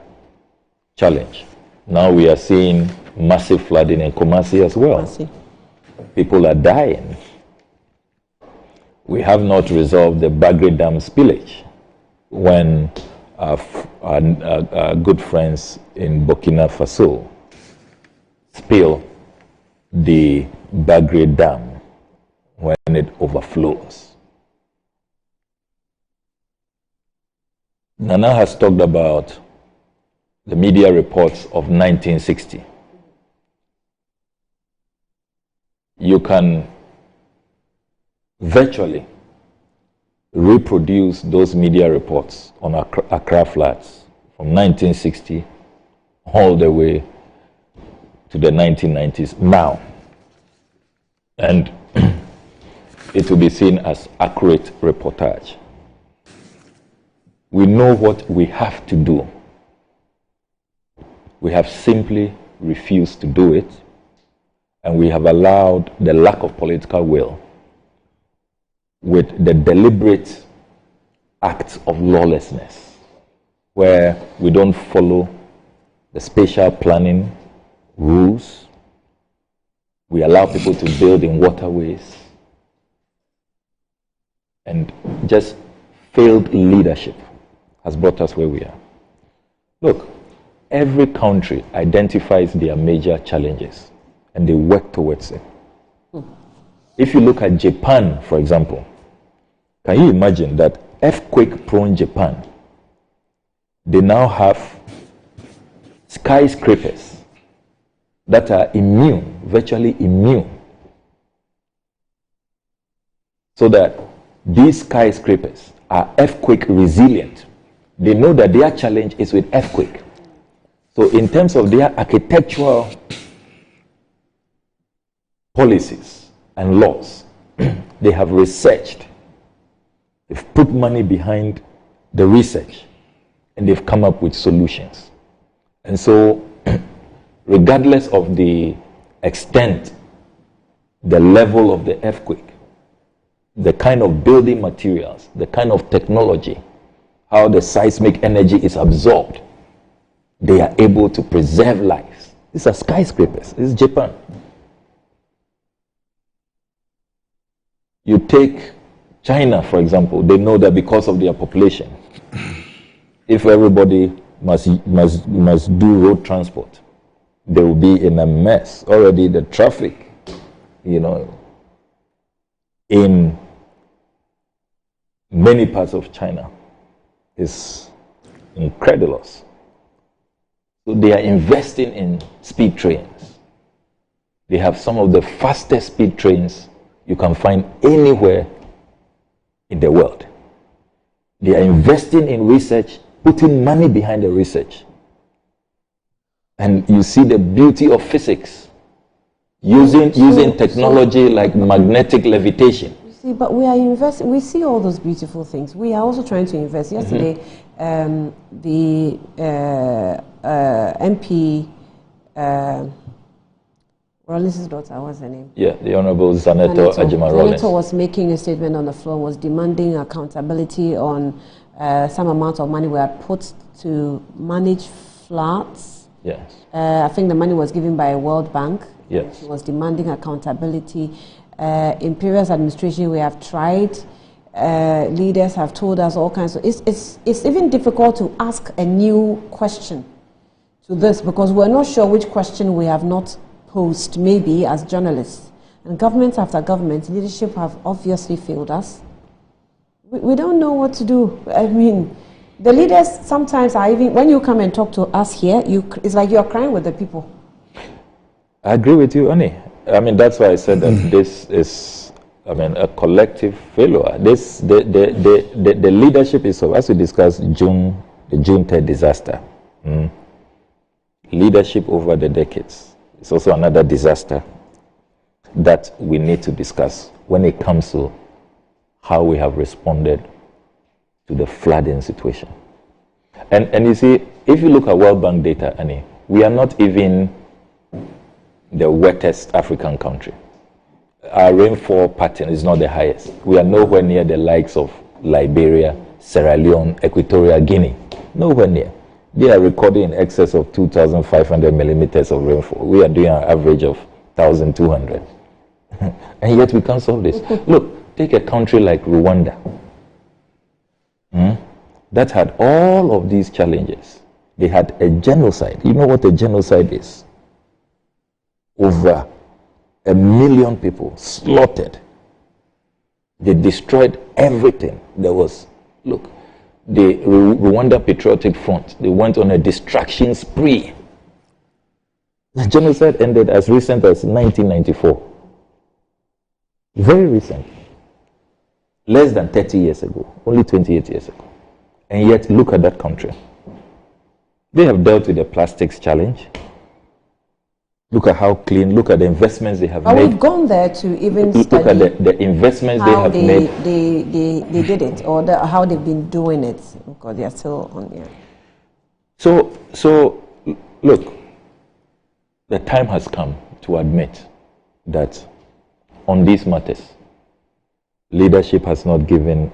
challenge. Now we are seeing massive flooding in Kumasi as well. People are dying. We have not resolved the Bagre Dam spillage when our good friends in Burkina Faso spill the Bagre Dam when it overflows. Nana has talked about the media reports of 1960. You can virtually reproduce those media reports on Accra floods from 1960 all the way to the 1990s now. And it will be seen as accurate reportage. We know what we have to do. We have simply refused to do it, and we have allowed the lack of political will with the deliberate acts of lawlessness, where we don't follow the spatial planning rules. We allow people to build in waterways, and just failed leadership has brought us where we are. Look, every country identifies their major challenges and they work towards it. If you look at Japan, for example, can you imagine that earthquake-prone Japan, they now have skyscrapers that are immune, virtually immune, so that these skyscrapers are earthquake resilient. They know that their challenge is with earthquake. So in terms of their architectural policies and laws, they have researched, they've put money behind the research, and they've come up with solutions. And so, regardless of the extent, the level of the earthquake, the kind of building materials, the kind of technology, how the seismic energy is absorbed, they are able to preserve lives. These are skyscrapers. This is Japan. You take China, for example, they know that because of their population, if everybody must do road transport, they will be in a mess. Already the traffic, in many parts of China is incredulous. So they are investing in speed trains. They have some of the fastest speed trains you can find anywhere in the world. They are investing in research, putting money behind the research. And you see the beauty of physics, using technology like magnetic levitation. You see, but we are investing, we see all those beautiful things. We are also trying to invest. Yesterday, the MP, Rawlings' daughter, what's her name? Yeah, the Honorable Zaneto Ajima Rawlings. Zaneto was making a statement on the floor, was demanding accountability on some amount of money we had put to manage floods. Yes. I think the money was given by a World Bank. Yes. She was demanding accountability. In previous administration, we have tried. Leaders have told us all kinds of... It's even difficult to ask a new question to this because we're not sure which question we have not posed, maybe, as journalists. And government after government, leadership have obviously failed us. We don't know what to do. I mean, the leaders sometimes are even... When you come and talk to us here, it's like you're crying with the people. I agree with you, Annie. I mean, that's why I said that this is, a collective failure. The leadership is, as we discussed, the June 3rd disaster. Leadership over the decades is also another disaster that we need to discuss when it comes to how we have responded to the flooding situation. And you see, if you look at World Bank data, Annie, we are not even the wettest African country. Our rainfall pattern is not the highest. We are nowhere near the likes of Liberia, Sierra Leone, Equatorial Guinea. Nowhere near. They are recording in excess of 2,500 millimeters of rainfall. We are doing an average of 1,200. And yet we can't solve this. Look, take a country like Rwanda. That had all of these challenges. They had a genocide. You know what a genocide is? Over 1 million people slaughtered. They destroyed everything there was. Look, the Rwanda Patriotic Front, they went on a destruction spree. The genocide ended as recent as 1994. Very recent. Less than 30 years ago. Only 28 years ago. And yet, look at that country. They have dealt with the plastics challenge. Look at how clean, look at the investments they have made. We've gone there to even look study at the investments they have made. They did it, or how they've been doing it, because they are still on here. So, look, the time has come to admit that on these matters, leadership has not given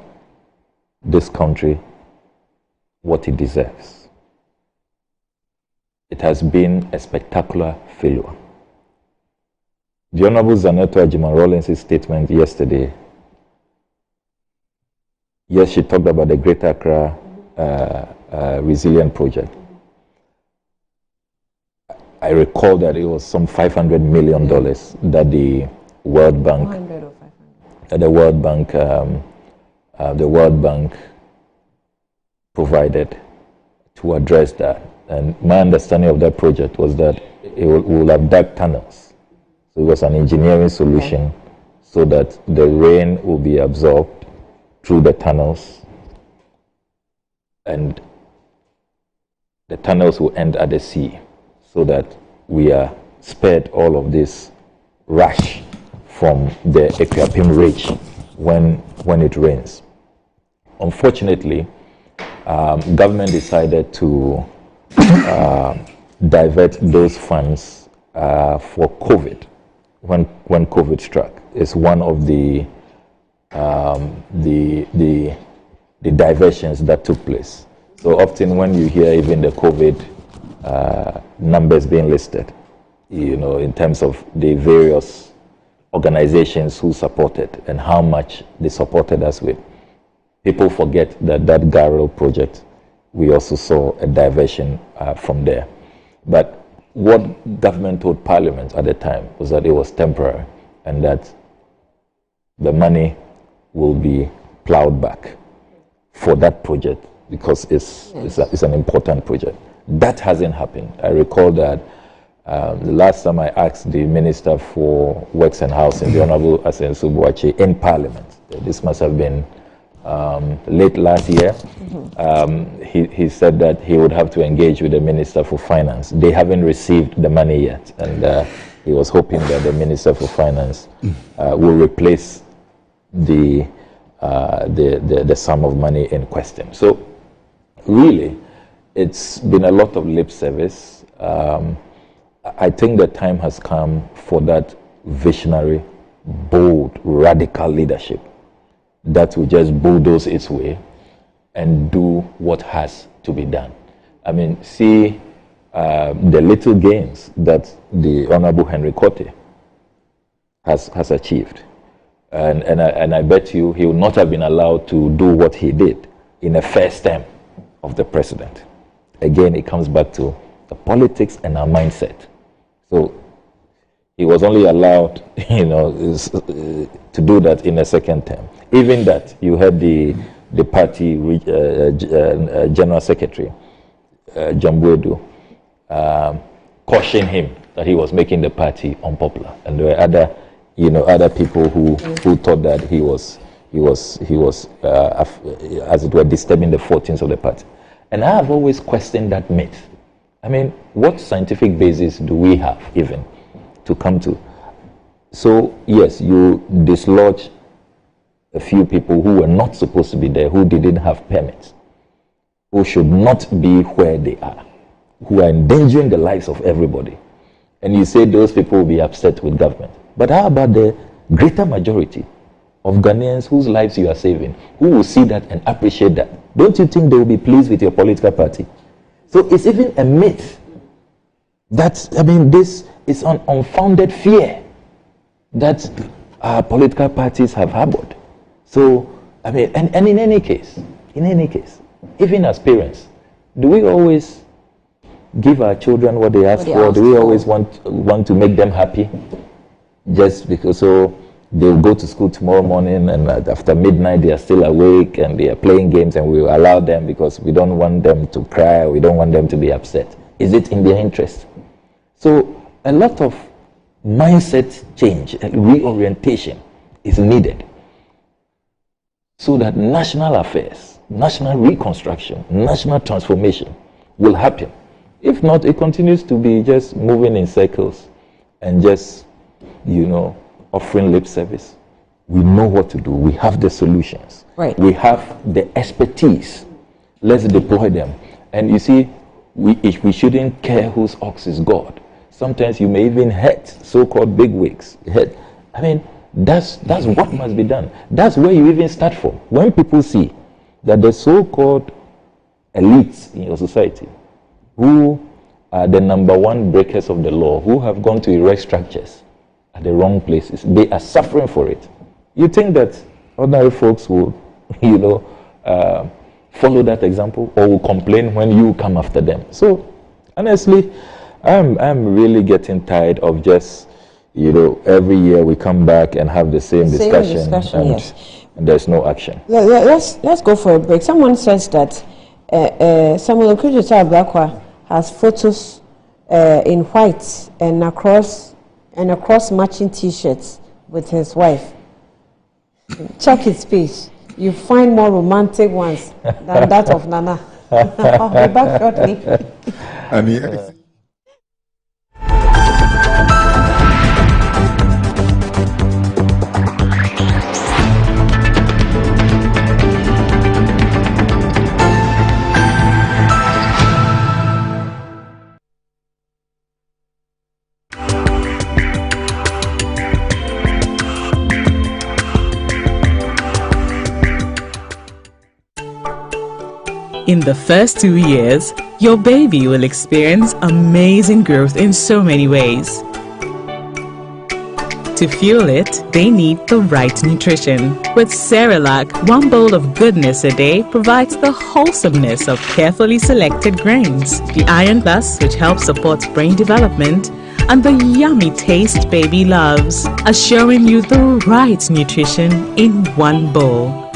this country what it deserves. It has been a spectacular failure. The Honorable Zaneto Ajima Rawlings' statement yesterday, yes, she talked about the Greater Accra Resilient Project. I recall that it was some $500 million that the World Bank, 400 or 500. The World Bank provided to address that. And my understanding of that project was that it will have dug tunnels. So it was an engineering solution so that the rain will be absorbed through the tunnels, and the tunnels will end at the sea, so that we are spared all of this rush from the Equiapim Ridge when it rains. Unfortunately, government decided to divert those funds for COVID when COVID struck. It's one of the diversions that took place. So often when you hear even the COVID numbers being listed, in terms of the various organizations who supported and how much they supported us with, people forget that Garrel project, we also saw a diversion from there. But what government told Parliament at the time was that it was temporary and that the money will be plowed back for that project because it's an important project. That hasn't happened. I recall that the last time I asked the Minister for Works and Housing, the Honourable Asen Subuachi, in Parliament, this must have been late last year, he said that he would have to engage with the Minister for Finance. They haven't received the money yet, and he was hoping that the Minister for Finance will replace the sum of money in question. So really, it's been a lot of lip service. I think the time has come for that visionary, bold, radical leadership that will just bulldoze its way and do what has to be done. I mean, see the little gains that the Honorable Henry Kote has achieved. And I bet you he would not have been allowed to do what he did in a first term of the president. Again, it comes back to the politics and our mindset. So he was only allowed, to do that in a second term. Even that, you had the party general secretary, Jambuedu, caution him that he was making the party unpopular, and there were other people who thought that he was as it were disturbing the fortunes of the party. And I have always questioned that myth. I mean, what scientific basis do we have even to come to? So yes, you dislodge a few people who were not supposed to be there, who didn't have permits, who should not be where they are, who are endangering the lives of everybody. And you say those people will be upset with government. But how about the greater majority of Ghanaians whose lives you are saving, who will see that and appreciate that? Don't you think they will be pleased with your political party? So it's even a myth that, this is an unfounded fear that our political parties have harbored. So, and in any case, even as parents, do we always give our children what they ask for? Do we always want to make them happy? Just because they'll go to school tomorrow morning and after midnight they are still awake and they are playing games, and we will allow them because we don't want them to cry, we don't want them to be upset. Is it in their interest? So a lot of mindset change and reorientation is needed so that national affairs, national reconstruction, national transformation will happen. If not, it continues to be just moving in circles and just, offering lip service. We know what to do. We have the solutions. Right. We have the expertise. Let's deploy them. And you see, we shouldn't care whose ox is God. Sometimes you may even hurt so-called bigwigs. That's what must be done. That's where you even start from. When people see that the so-called elites in your society, who are the number one breakers of the law, who have gone to erect structures at the wrong places, they are suffering for it. You think that ordinary folks will, follow that example, or will complain when you come after them? So, honestly, I'm really getting tired of just, every year we come back and have the same discussion and, yes. And there's no action. Let's go for a break. Someone says that Samuel Okudzeto has photos in white and across matching T-shirts with his wife. Check his page. you find more romantic ones than that of Nana. I'll be back shortly. In the first 2 years, your baby will experience amazing growth in so many ways. To fuel it, they need the right nutrition. With Cerelac, 1 bowl of goodness a day provides the wholesomeness of carefully selected grains, the Iron Plus, which helps support brain development, and the yummy taste baby loves, assuring you the right nutrition in 1 bowl.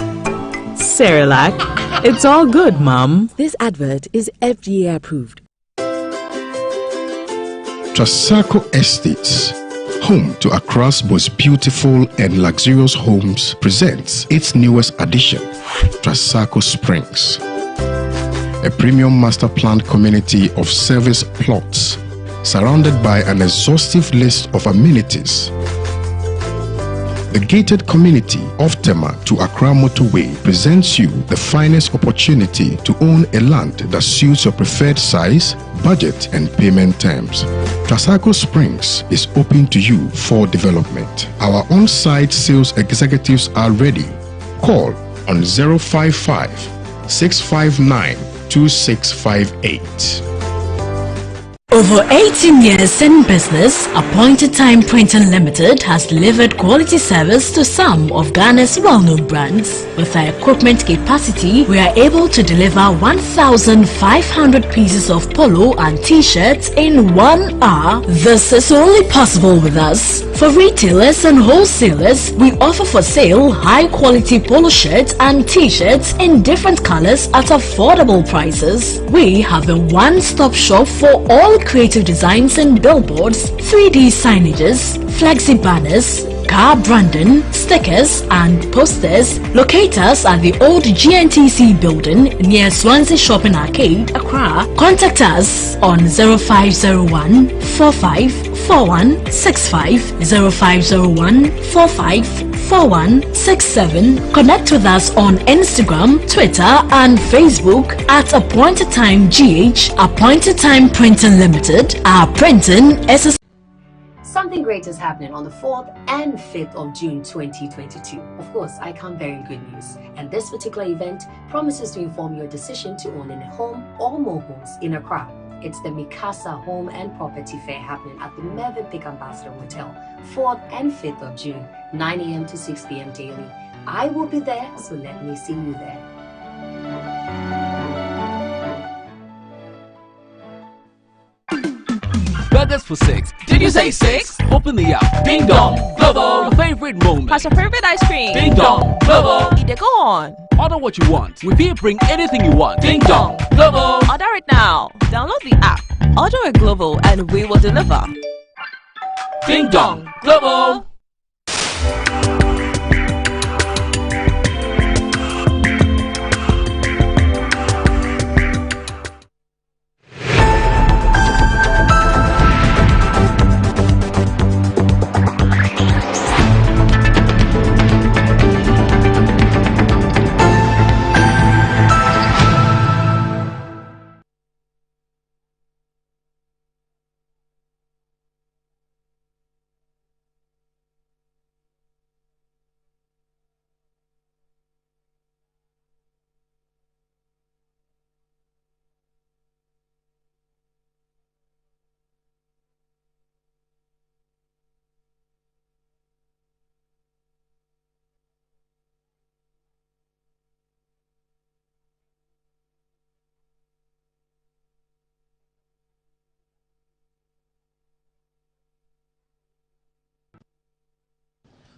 Cerelac, it's all good, Mom. This advert is FDA approved. Trasaco Estates, home to Accra's most beautiful and luxurious homes, presents its newest addition, Trasaco Springs, a premium master planned community of service plots surrounded by an exhaustive list of amenities. The gated community of Tema to Accra Motorway presents you the finest opportunity to own a land that suits your preferred size, budget, and payment terms. Trasaco Springs is open to you for development. Our on-site sales executives are ready. Call on 055 659 2658. Over 18 years in business, Appointed Time Printing Limited has delivered quality service to some of Ghana's well-known brands. With our equipment capacity, we are able to deliver 1,500 pieces of polo and t-shirts in 1 hour. This is only possible with us. For retailers and wholesalers, we offer for sale high-quality polo shirts and t-shirts in different colors at affordable prices. We have a one-stop shop for all creative designs and billboards, 3D signages, flexi banners, car branding, stickers and posters. Locate us at the old GNTC building near Swansea Shopping Arcade, Accra. Contact us on 0501 454165, 0501 454167. Connect with us on Instagram, Twitter and Facebook at Appointed Time GH. Appointed Time Printing Limited. Our printing is a Something great is happening on the 4th and 5th of June 2022. Of course, I come bearing good news, and this particular event promises to inform your decision to own a home or more homes in Accra. It's the Mikasa Home and Property Fair happening at the Mervyn Pick Ambassador Hotel, 4th and 5th of June, 9 a.m. to 6 p.m. daily. I will be there, so let me see you there. Burgers for 6. Did you say 6? Open the app. Ding dong. Global. Your favorite moment. What's your favorite ice cream? Ding dong. Global. Go on. Order what you want. We here bring anything you want. Ding dong. Global. Order it now. Download the app. Order a global and we will deliver. Ding dong. Global.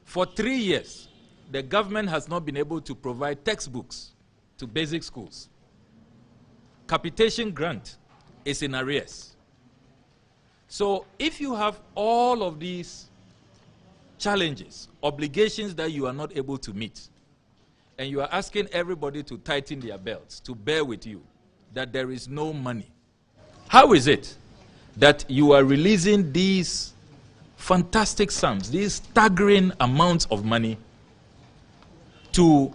For 3 years, the government has not been able to provide textbooks to basic schools. Capitation grant is in arrears. So if you have all of these challenges, obligations that you are not able to meet, and you are asking everybody to tighten their belts, to bear with you, that there is no money. How is it that you are releasing these fantastic sums, these staggering amounts of money to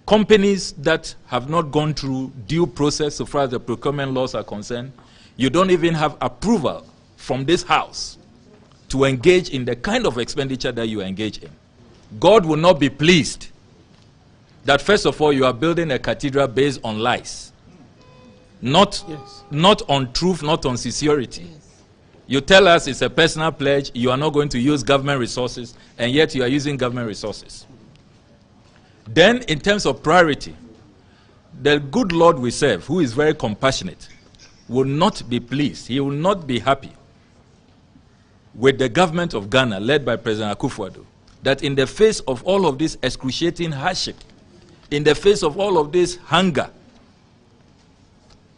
companies that have not gone through due process so far as the procurement laws are concerned? You don't even have approval from this house to engage in the kind of expenditure that you engage in. God will not be pleased that, first of all, you are building a cathedral based on lies. Not on truth, not on sincerity. You tell us it's a personal pledge, you are not going to use government resources, and yet you are using government resources. Then, in terms of priority, the good Lord we serve, who is very compassionate, will not be pleased. He will not be happy with the government of Ghana, led by President Akufo-Addo, that in the face of all of this excruciating hardship, in the face of all of this hunger,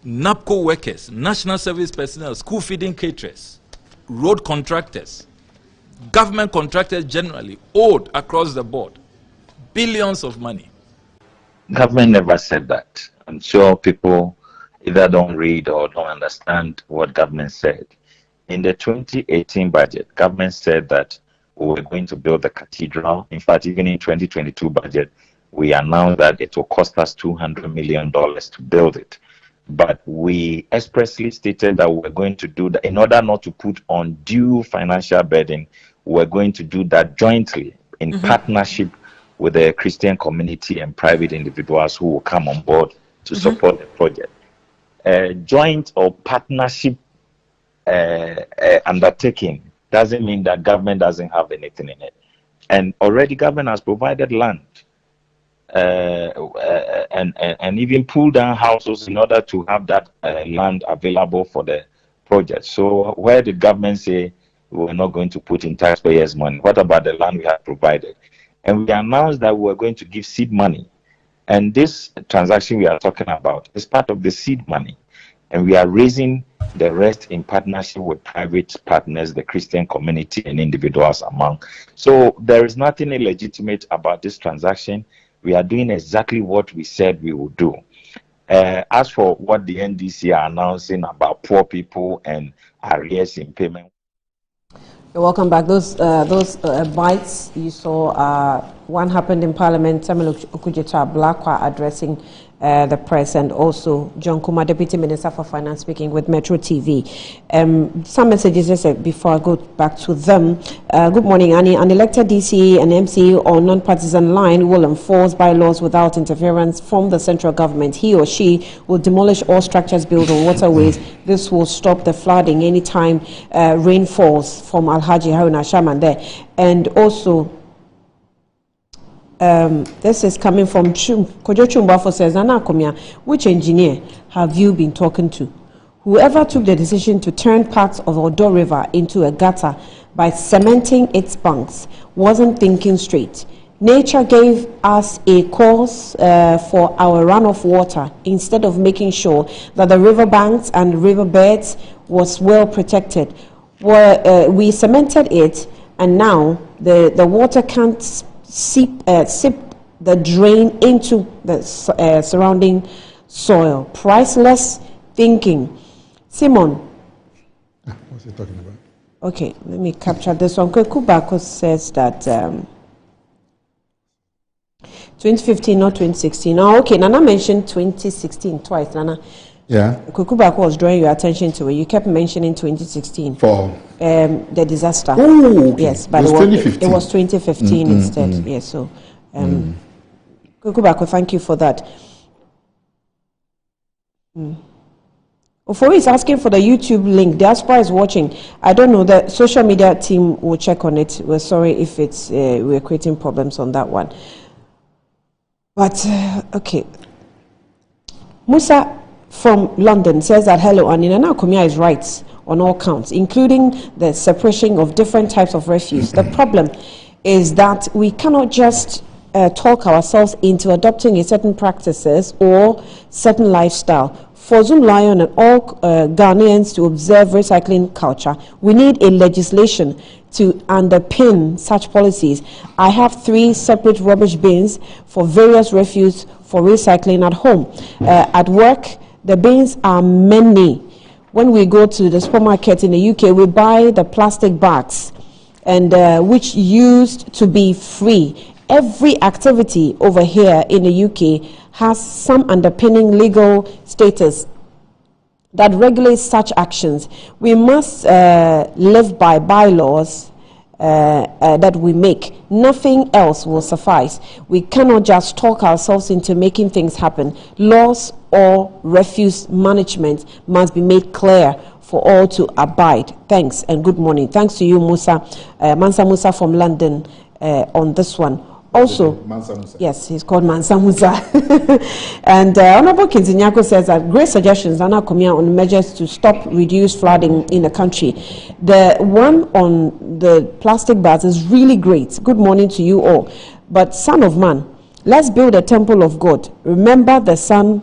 NAPCO workers, national service personnel, school feeding caterers, road contractors, government contractors generally, owed across the board billions of money. Government never said that. I'm sure people either don't read or don't understand what government said. In the 2018 budget, government said that we were going to build the cathedral. In fact, even in 2022 budget, we announced that it will cost us $200 million to build it. But we expressly stated that we're going to do that in order not to put undue financial burden. We're going to do that jointly in partnership with the Christian community and private individuals who will come on board to support the project. Joint or partnership undertaking doesn't mean that government doesn't have anything in it. And already government has provided land and even pull down houses in order to have that land available for the project. So where did government say we're not going to put in taxpayers' money? What about the land we have provided? And we announced that we're going to give seed money. And this transaction we are talking about is part of the seed money. And we are raising the rest in partnership with private partners, the Christian community and individuals among. So there is nothing illegitimate about this transaction. We are doing exactly what we said we would do. As for what the NDC are announcing about poor people and arrears in payment. You're welcome back. Those bites you saw, one happened in Parliament, Samuel Okudzeto Ablakwa addressing the press, and also John Kuma, Deputy Minister for Finance, speaking with Metro TV. Some messages just before I go back to them. Good morning, Annie. An elected DC and MC on non-partisan line will enforce bylaws without interference from the central government. He or she will demolish all structures built on waterways. This will stop the flooding anytime rain falls, from Alhaji Haruna Shaman there. And also, this is coming from Kojo Chumbafo says, Nana Akomia, which engineer have you been talking to? Whoever took the decision to turn parts of Odo River into a gutter by cementing its banks wasn't thinking straight. Nature gave us a cause for our runoff water instead of making sure that the riverbanks and riverbeds was well protected. We cemented it, and now the water can't sip the drain into the surrounding soil. Priceless thinking. Simon. What's he talking about? Okay, let me capture this one. Kubako says that 2015, not 2016. Oh, okay, Nana mentioned 2016 twice, Nana. Yeah. Kubako was drawing your attention to it. You kept mentioning 2016. For? The disaster. Oh, okay. Yes, but it was 2015 instead. Yes, so Kubako, thank you for that. Ofori is asking for the YouTube link. Diaspora is watching. I don't know. The social media team will check on it. We're sorry if it's we're creating problems on that one. But okay, Musa from London says that hello, and Nana Akomia is right on all counts, including the separation of different types of refuse. The problem is that we cannot just talk ourselves into adopting a certain practices or certain lifestyle For Zoom Lion and all Ghanaians to observe recycling culture, we need a legislation to underpin such policies. I have 3 separate rubbish bins for various refuse for recycling at home. At work, the bins are many. When we go to the supermarket in the UK, we buy the plastic bags, and which used to be free. Every activity over here in the UK has some underpinning legal status that regulates such actions. We must live by bylaws that we make. Nothing else will suffice. We cannot just talk ourselves into making things happen. Laws or refuse management must be made clear for all to abide. Thanks and good morning. Thanks to you, Mansa Musa from London, on this one. Also, yes, he's called Mansa Musa. And Honorable Kinzinyako says that great suggestions are now coming out on measures to stop reduced flooding in the country. The one on the plastic bags is really great. Good morning to you all. But son of man, let's build a temple of God. Remember the son,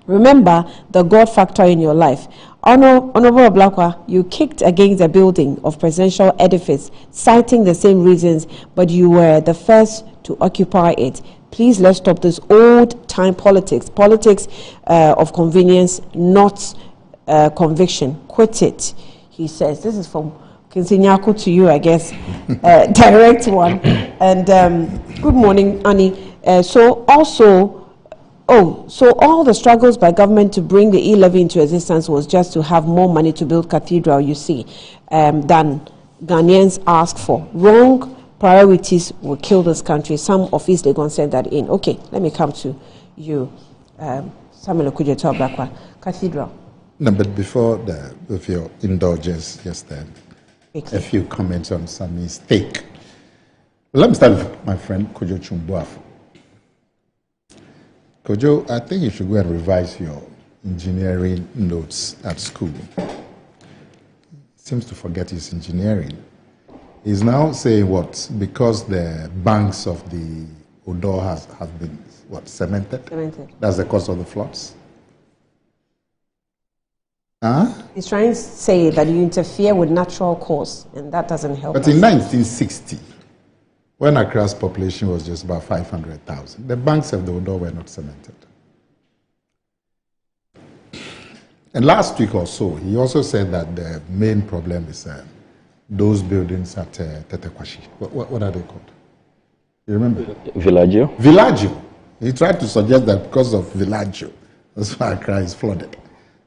remember the God factor in your life. Honorable Oblakwa, you kicked against the building of presidential edifice, citing the same reasons, but you were the first to occupy it. Please, let's stop this old-time politics of convenience, not conviction. Quit it, he says. This is from Kinsinyako to you, I guess, direct one. And good morning, Annie. So all the struggles by government to bring the e-levy into existence was just to have more money to build Cathedral, you see, than Ghanaians ask for. Wrong priorities will kill this country. Some of East Legon said that in. Okay, let me come to you, Samuel Okujeto Oblakwa. Cathedral. No, but before with your indulgence just then, a few comments on Sami's take. Let me start with my friend Kojo Chumbuafu. Kojo, I think you should go and revise your engineering notes at school. Seems to forget his engineering. He's now saying what? Because the banks of the Odo have been, what, cemented? Cemented. That's the cause of the floods? Huh? He's trying to say that you interfere with natural cause, and that doesn't help. But in 1960, when Accra's population was just about 500,000, the banks of the Odo were not cemented. And last week or so, he also said that the main problem is those buildings at Tetekwashi. What are they called? You remember? Villaggio. Villaggio. He tried to suggest that because of Villaggio, that's why Accra is flooded.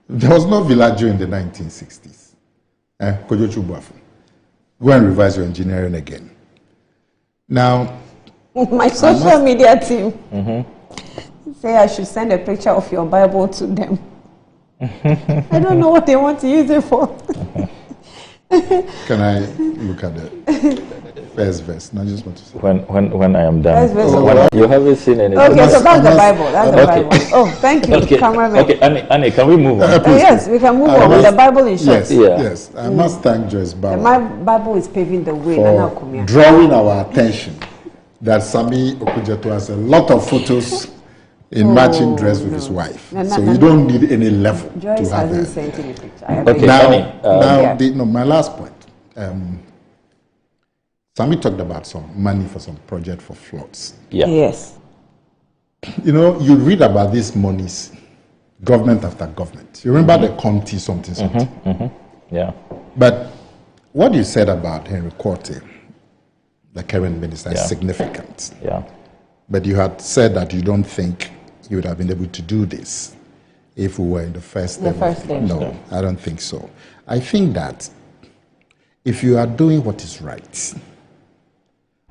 There was no Villaggio in the 1960s. Kojo Chumbuafu. Go and revise your engineering again. Now, my social media team say I should send a picture of your Bible to them. I don't know what they want to use it for. Can I look at the first verse? No, I just want to say. When I am done. You haven't seen anything. Okay, so that's the Bible. That's the Bible. Oh, thank you, cameraman. Okay, Annie, can we move on? Yes, we can move on with the Bible in short. Yes. I must thank Joyce Bauer. My Bible is paving the way. For drawing our attention that Sami Okujeto has a lot of photos in matching dress with his wife. So you don't need any level Joyce to have hasn't that. sent any picture. Okay, my last point. Sami talked about some money for some project for floods. Yeah. Yes. You know, you read about these monies, government after government. You remember the Conti something. Yeah. But what you said about Henry Quartey, the current minister, is significant. Yeah. But you had said that you don't think you would have been able to do this if we were in the first level. No, I don't think so. I think that if you are doing what is right,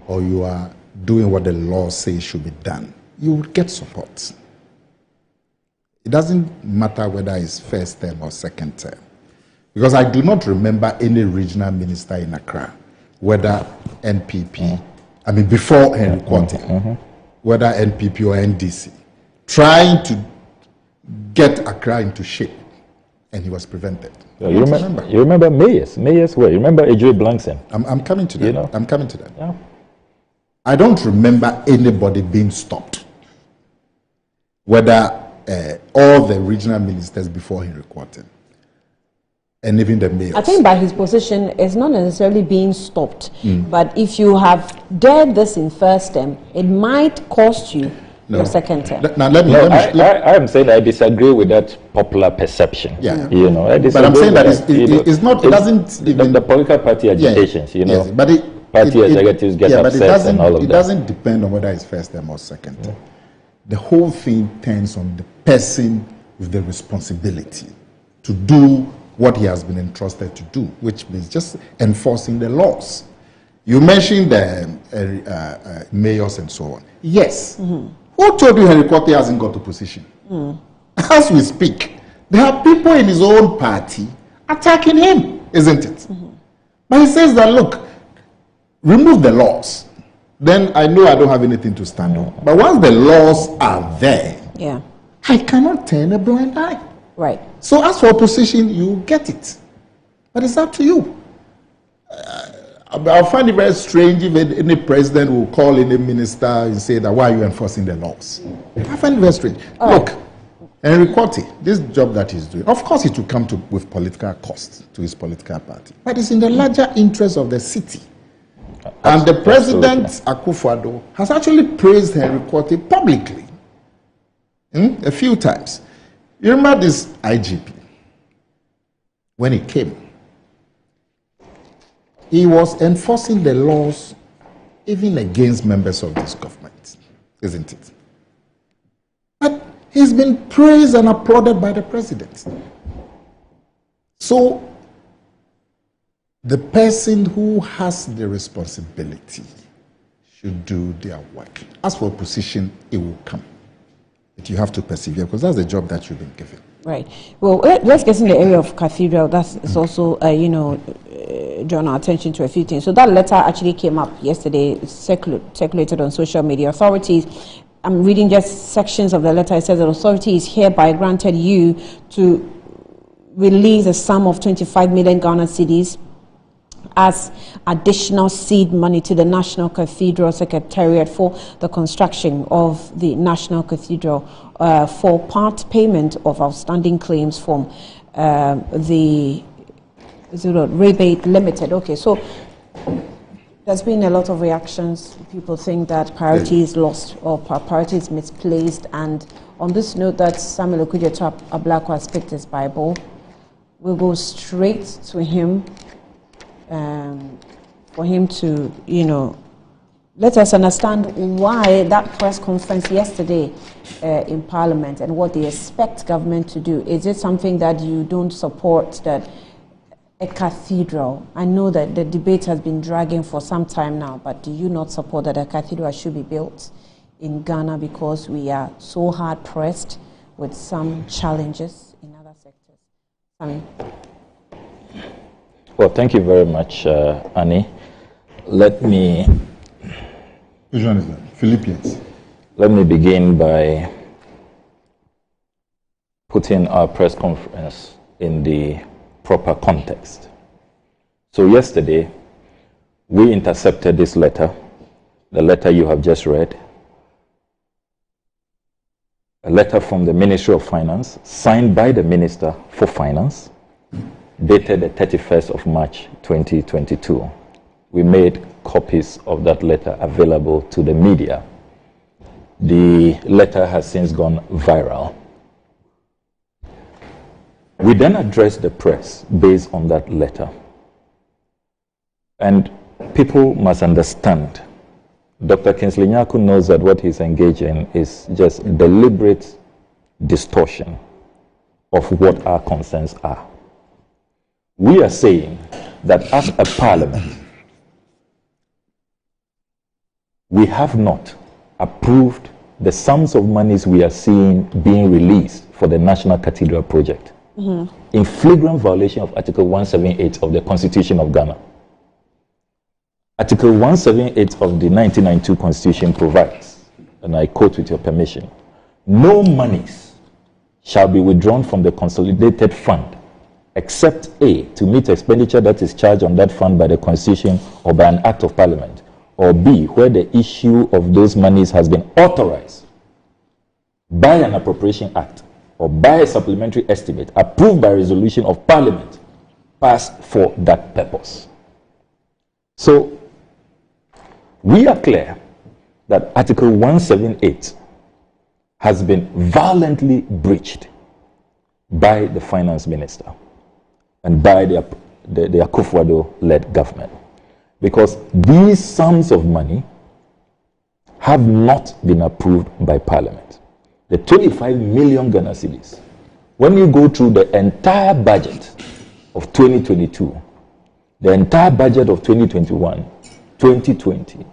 or you are doing what the law says should be done, you will get support. It doesn't matter whether it's first term or second term. Because I do not remember any regional minister in Accra, whether NPP, I mean before Henry Quartey, whether NPP or NDC, trying to get Accra into shape, and he was prevented. You remember mayors where? You remember Ejoi Blankson? I'm coming to that. You know? I'm coming to that. Yeah. I don't remember anybody being stopped, whether all the regional ministers before Henry Quarten, and even the mayors. I think by his position, it's not necessarily being stopped. But if you have dared this in first term, it might cost you your second term. I am saying I disagree with that popular perception. Yeah. You know, I disagree. But I'm saying that it's not. It doesn't even the political party agitations. You know, yes, but party executives get upset and all of that. It doesn't depend on whether it's first term or second term. The whole thing turns on the person with the responsibility to do what he has been entrusted to do, which means just enforcing the laws. You mentioned the mayors and so on. Yes. Who told you Henry Quarten hasn't got a position? As we speak, there are people in his own party attacking him, isn't it? But he says that, look, remove the laws. Then I know I don't have anything to stand on. But once the laws are there, I cannot turn a blind eye. Right. So as for opposition, you get it. But it's up to you. I find it very strange if any president will call any minister and say that, why are you enforcing the laws? I find it very strange. Look, Henry Quarten, this job that he's doing, of course it will come with political cost to his political party. But it's in the larger interest of the city. And the president, Akufo-Addo, has actually praised Henry Quarten publicly a few times. You remember this IGP, when he came, he was enforcing the laws even against members of this government, isn't it? But he's been praised and applauded by the president. So the person who has the responsibility should do their work. As for opposition, it will come. But you have to persevere because that's the job that you've been given. Right. Well, let's get in the area of Cathedral. That's also, drawn our attention to a few things. So that letter actually came up yesterday, circulated on social media. Authorities, I'm reading just sections of the letter. It says that authority is hereby granted you to release a sum of 25 million Ghana cedis as additional seed money to the National Cathedral Secretariat for the construction of the National Cathedral for part payment of outstanding claims from the Rebate Limited. Okay, so there's been a lot of reactions. People think that priority is lost or priority is misplaced. And on this note that Samuel Okudzeto-Ablakwa has picked his Bible, we'll go straight to him. For him to, let us understand why that press conference yesterday in Parliament and what they expect government to do. Is it something that you don't support, that a cathedral? I know that the debate has been dragging for some time now, but do you not support that a cathedral should be built in Ghana because we are so hard pressed with some challenges in other sectors? I mean, well, thank you very much, Annie. Let me... Which one is that? Philippians. Let me begin by putting our press conference in the proper context. So yesterday, we intercepted this letter, the letter you have just read, a letter from the Ministry of Finance, signed by the Minister for Finance, dated the 31st of March 2022. We made copies of that letter available to the media. The letter has since gone viral. We then addressed the press based on that letter. And people must understand, Dr. Kingsley Nyaku knows that what he's engaged in is just deliberate distortion of what our concerns are. We are saying that as a parliament, we have not approved the sums of monies we are seeing being released for the National Cathedral project in flagrant violation of Article 178 of the Constitution of Ghana. Article 178 of the 1992 Constitution provides, and I quote with your permission, no monies shall be withdrawn from the consolidated fund except A, to meet expenditure that is charged on that fund by the Constitution or by an Act of Parliament, or B, where the issue of those monies has been authorized by an appropriation act or by a supplementary estimate approved by resolution of Parliament passed for that purpose. So, we are clear that Article 178 has been violently breached by the Finance Minister and by the Akufo-Addo-led government, because these sums of money have not been approved by Parliament. The 25 million Ghana cedis, when you go through the entire budget of 2022, the entire budget of 2021, 2020,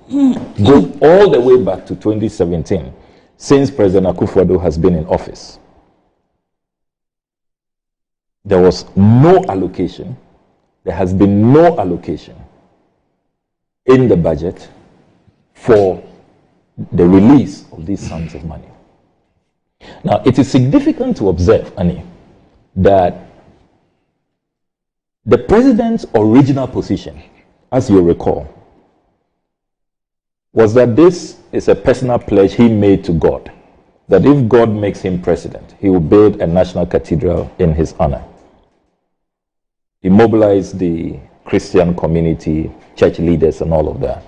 go all the way back to 2017, since President Akufo-Addo has been in office, there was no allocation. There has been no allocation in the budget for the release of these sums of money. Now, it is significant to observe, Annie, that the president's original position, as you recall, was that this is a personal pledge he made to God, that if God makes him president, he will build a national cathedral in his honor. He mobilized the Christian community, church leaders and all of that,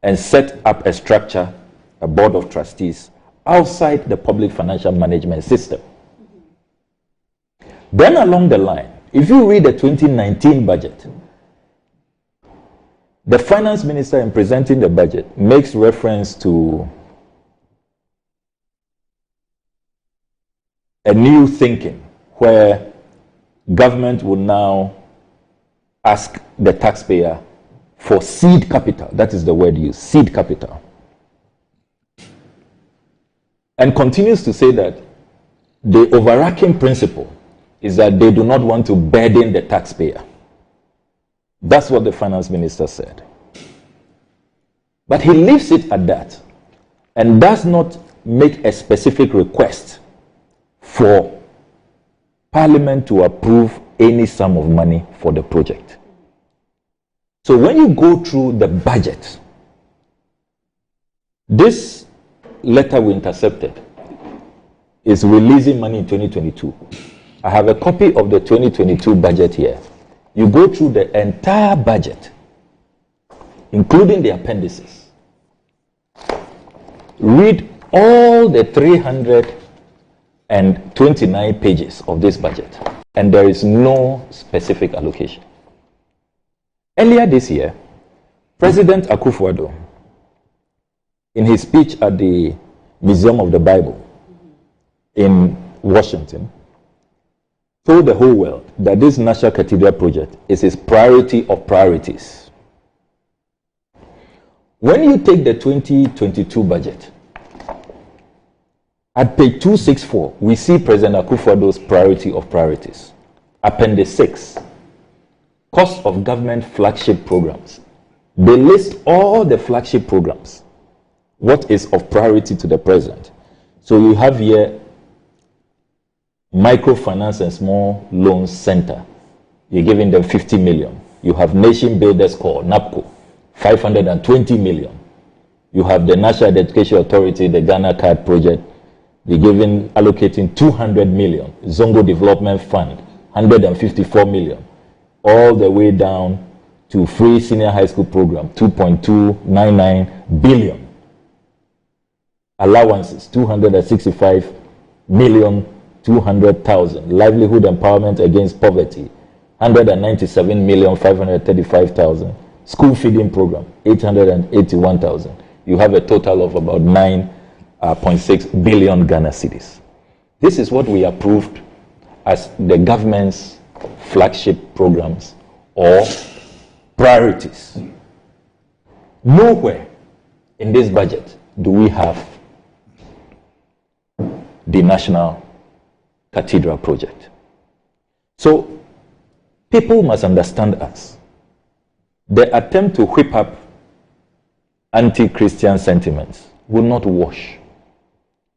and set up a structure, a board of trustees, outside the public financial management system. Then along the line, if you read the 2019 budget, the finance minister, in presenting the budget, makes reference to a new thinking where government will now ask the taxpayer for seed capital. That is the word used, seed capital. And continues to say that the overarching principle is that they do not want to burden the taxpayer. That's what the finance minister said. But he leaves it at that and does not make a specific request for Parliament to approve any sum of money for the project. So when you go through the budget, this letter we intercepted is releasing money in 2022. I have a copy of the 2022 budget here. You go through the entire budget, including the appendices. Read all the 329 pages of this budget, and there is no specific allocation. Earlier this year, President Akufo-Addo, in his speech at the Museum of the Bible in Washington, told the whole world that this National Cathedral project is his priority of priorities. When you take the 2022 budget, at page 264, we see President Akufo-Addo's priority of priorities. Appendix 6, cost of government flagship programs. They list all the flagship programs. What is of priority to the president? So you have here Microfinance and Small Loans Center. You're giving them 50 million. You have Nation Builders Corps, NAPCO, 520 million. You have the National Education Authority, the Ghana Card Project. They're allocating 200 million. Zongo Development Fund, 154 million. All the way down to free senior high school program, 2.299 billion. Allowances, 265 million 200,000. Livelihood empowerment against poverty, 197,535,000. School feeding program, 881,000. You have a total of about 9.6 billion Ghana cedis. This is what we approved as the government's flagship programs or priorities. Nowhere in this budget do we have the National Cathedral project. So people must understand us. The attempt to whip up anti-Christian sentiments will not wash.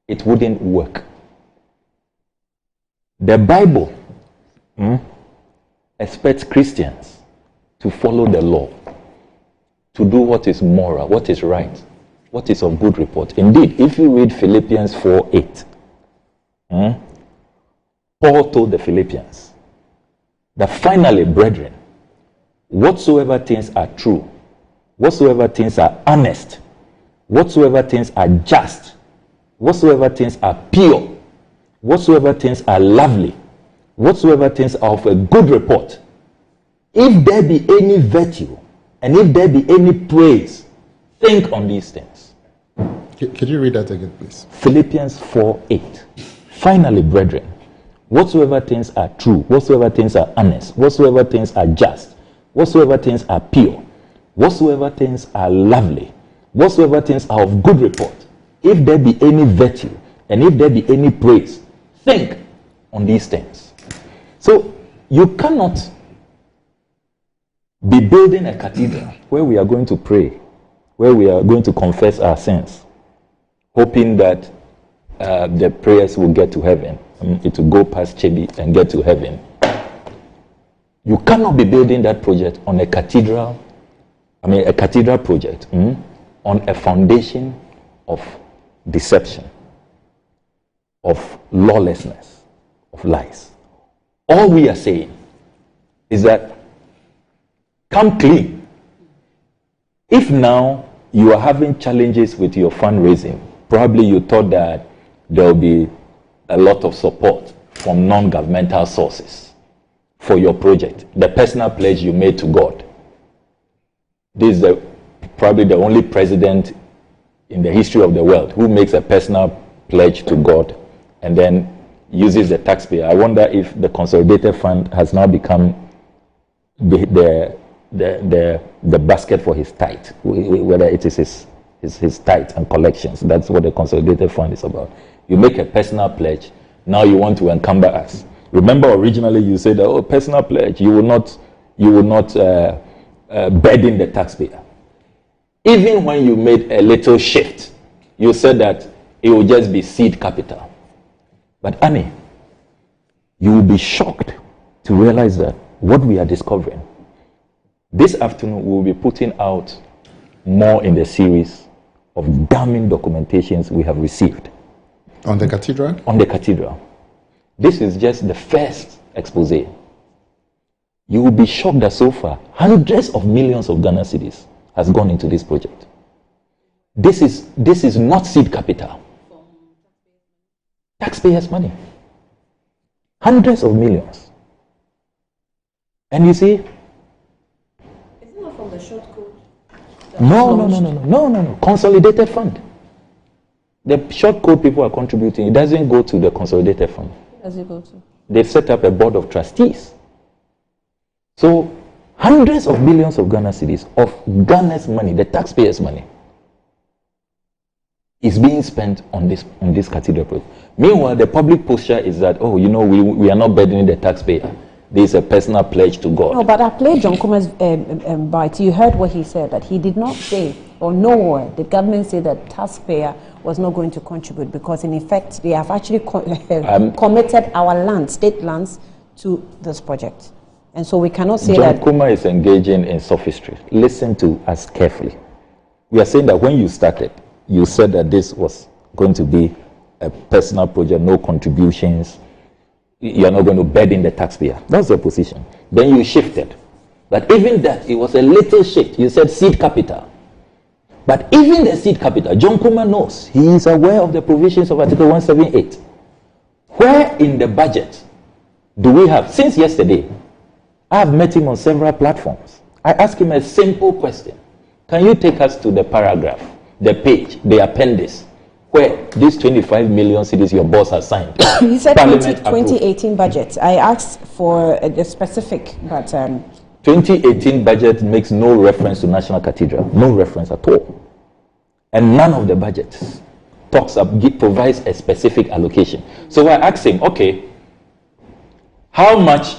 It wouldn't work. The Bible expects Christians to follow the law, to do what is moral, what is right, what is of good report. Indeed, if you read Philippians 4:8, Paul told the Philippians that finally, brethren, whatsoever things are true, whatsoever things are honest, whatsoever things are just, whatsoever things are pure, whatsoever things are lovely, whatsoever things are of a good report, if there be any virtue, and if there be any praise, think on these things. Could you read that again, please? Philippians 4:8. Finally, brethren, whatsoever things are true, whatsoever things are honest, whatsoever things are just, whatsoever things are pure, whatsoever things are lovely, whatsoever things are of good report, if there be any virtue, and if there be any praise, think on these things. So, you cannot be building a cathedral where we are going to pray, where we are going to confess our sins, hoping that the prayers will get to heaven. It will go past Chebi and get to heaven. You cannot be building that project on a cathedral project, on a foundation of deception, of lawlessness, of lies. All we are saying is that come clean. If now you are having challenges with your fundraising, probably you thought that there will be a lot of support from non-governmental sources for your project, the personal pledge you made to God. This is probably the only president in the history of the world who makes a personal pledge to God and then uses the taxpayer. I wonder if the consolidated fund has now become the basket for his tithe, whether it is his tithe and collections. That's what the consolidated fund is about. You make a personal pledge, now you want to encumber us. Remember, originally you said that, personal pledge, you will not burden the taxpayer. Even when you made a little shift, you said that it will just be seed capital. But Annie, you will be shocked to realize that what we are discovering, this afternoon we will be putting out more in the series of damning documentations we have received. On the cathedral? On the cathedral. This is just the first expose. You will be shocked that so far, hundreds of millions of Ghana cedis has gone into this project. This is not seed capital. Taxpayers' money. Hundreds of millions. And you see, isn't that from the short code? No. Consolidated fund. The short code people are contributing, it doesn't go to the consolidated fund. Where does it go to? They've set up a board of trustees. So, hundreds of millions of Ghana cedis of Ghana's money, the taxpayers' money, is being spent on this cathedral project. Meanwhile, the public posture is that, we are not burdening the taxpayer. There is a personal pledge to God. No, but I played John Kuma's bite. You heard what he said, that he did not say, or nowhere did government say that taxpayer was not going to contribute, because in effect, they have actually committed our land, state lands, to this project. And so we cannot say John that... Kuma is engaging in sophistry. Listen to us carefully. We are saying that when you started, you said that this was going to be a personal project, no contributions. You are not going to burden the taxpayer. That's your position. Then you shifted. But even that, it was a little shift. You said seed capital. But even the seed capital, John Kuma knows. He is aware of the provisions of Article 178. Where in the budget do we have, since yesterday, I have met him on several platforms. I asked him a simple question. Can you take us to the paragraph, the page, the appendix, where these 25 million cedis your boss has signed? He said 2018 budget. I asked for the specific, but... 2018 budget makes no reference to National Cathedral. No reference at all. And none of the budgets provides a specific allocation. So I asked him, okay, how much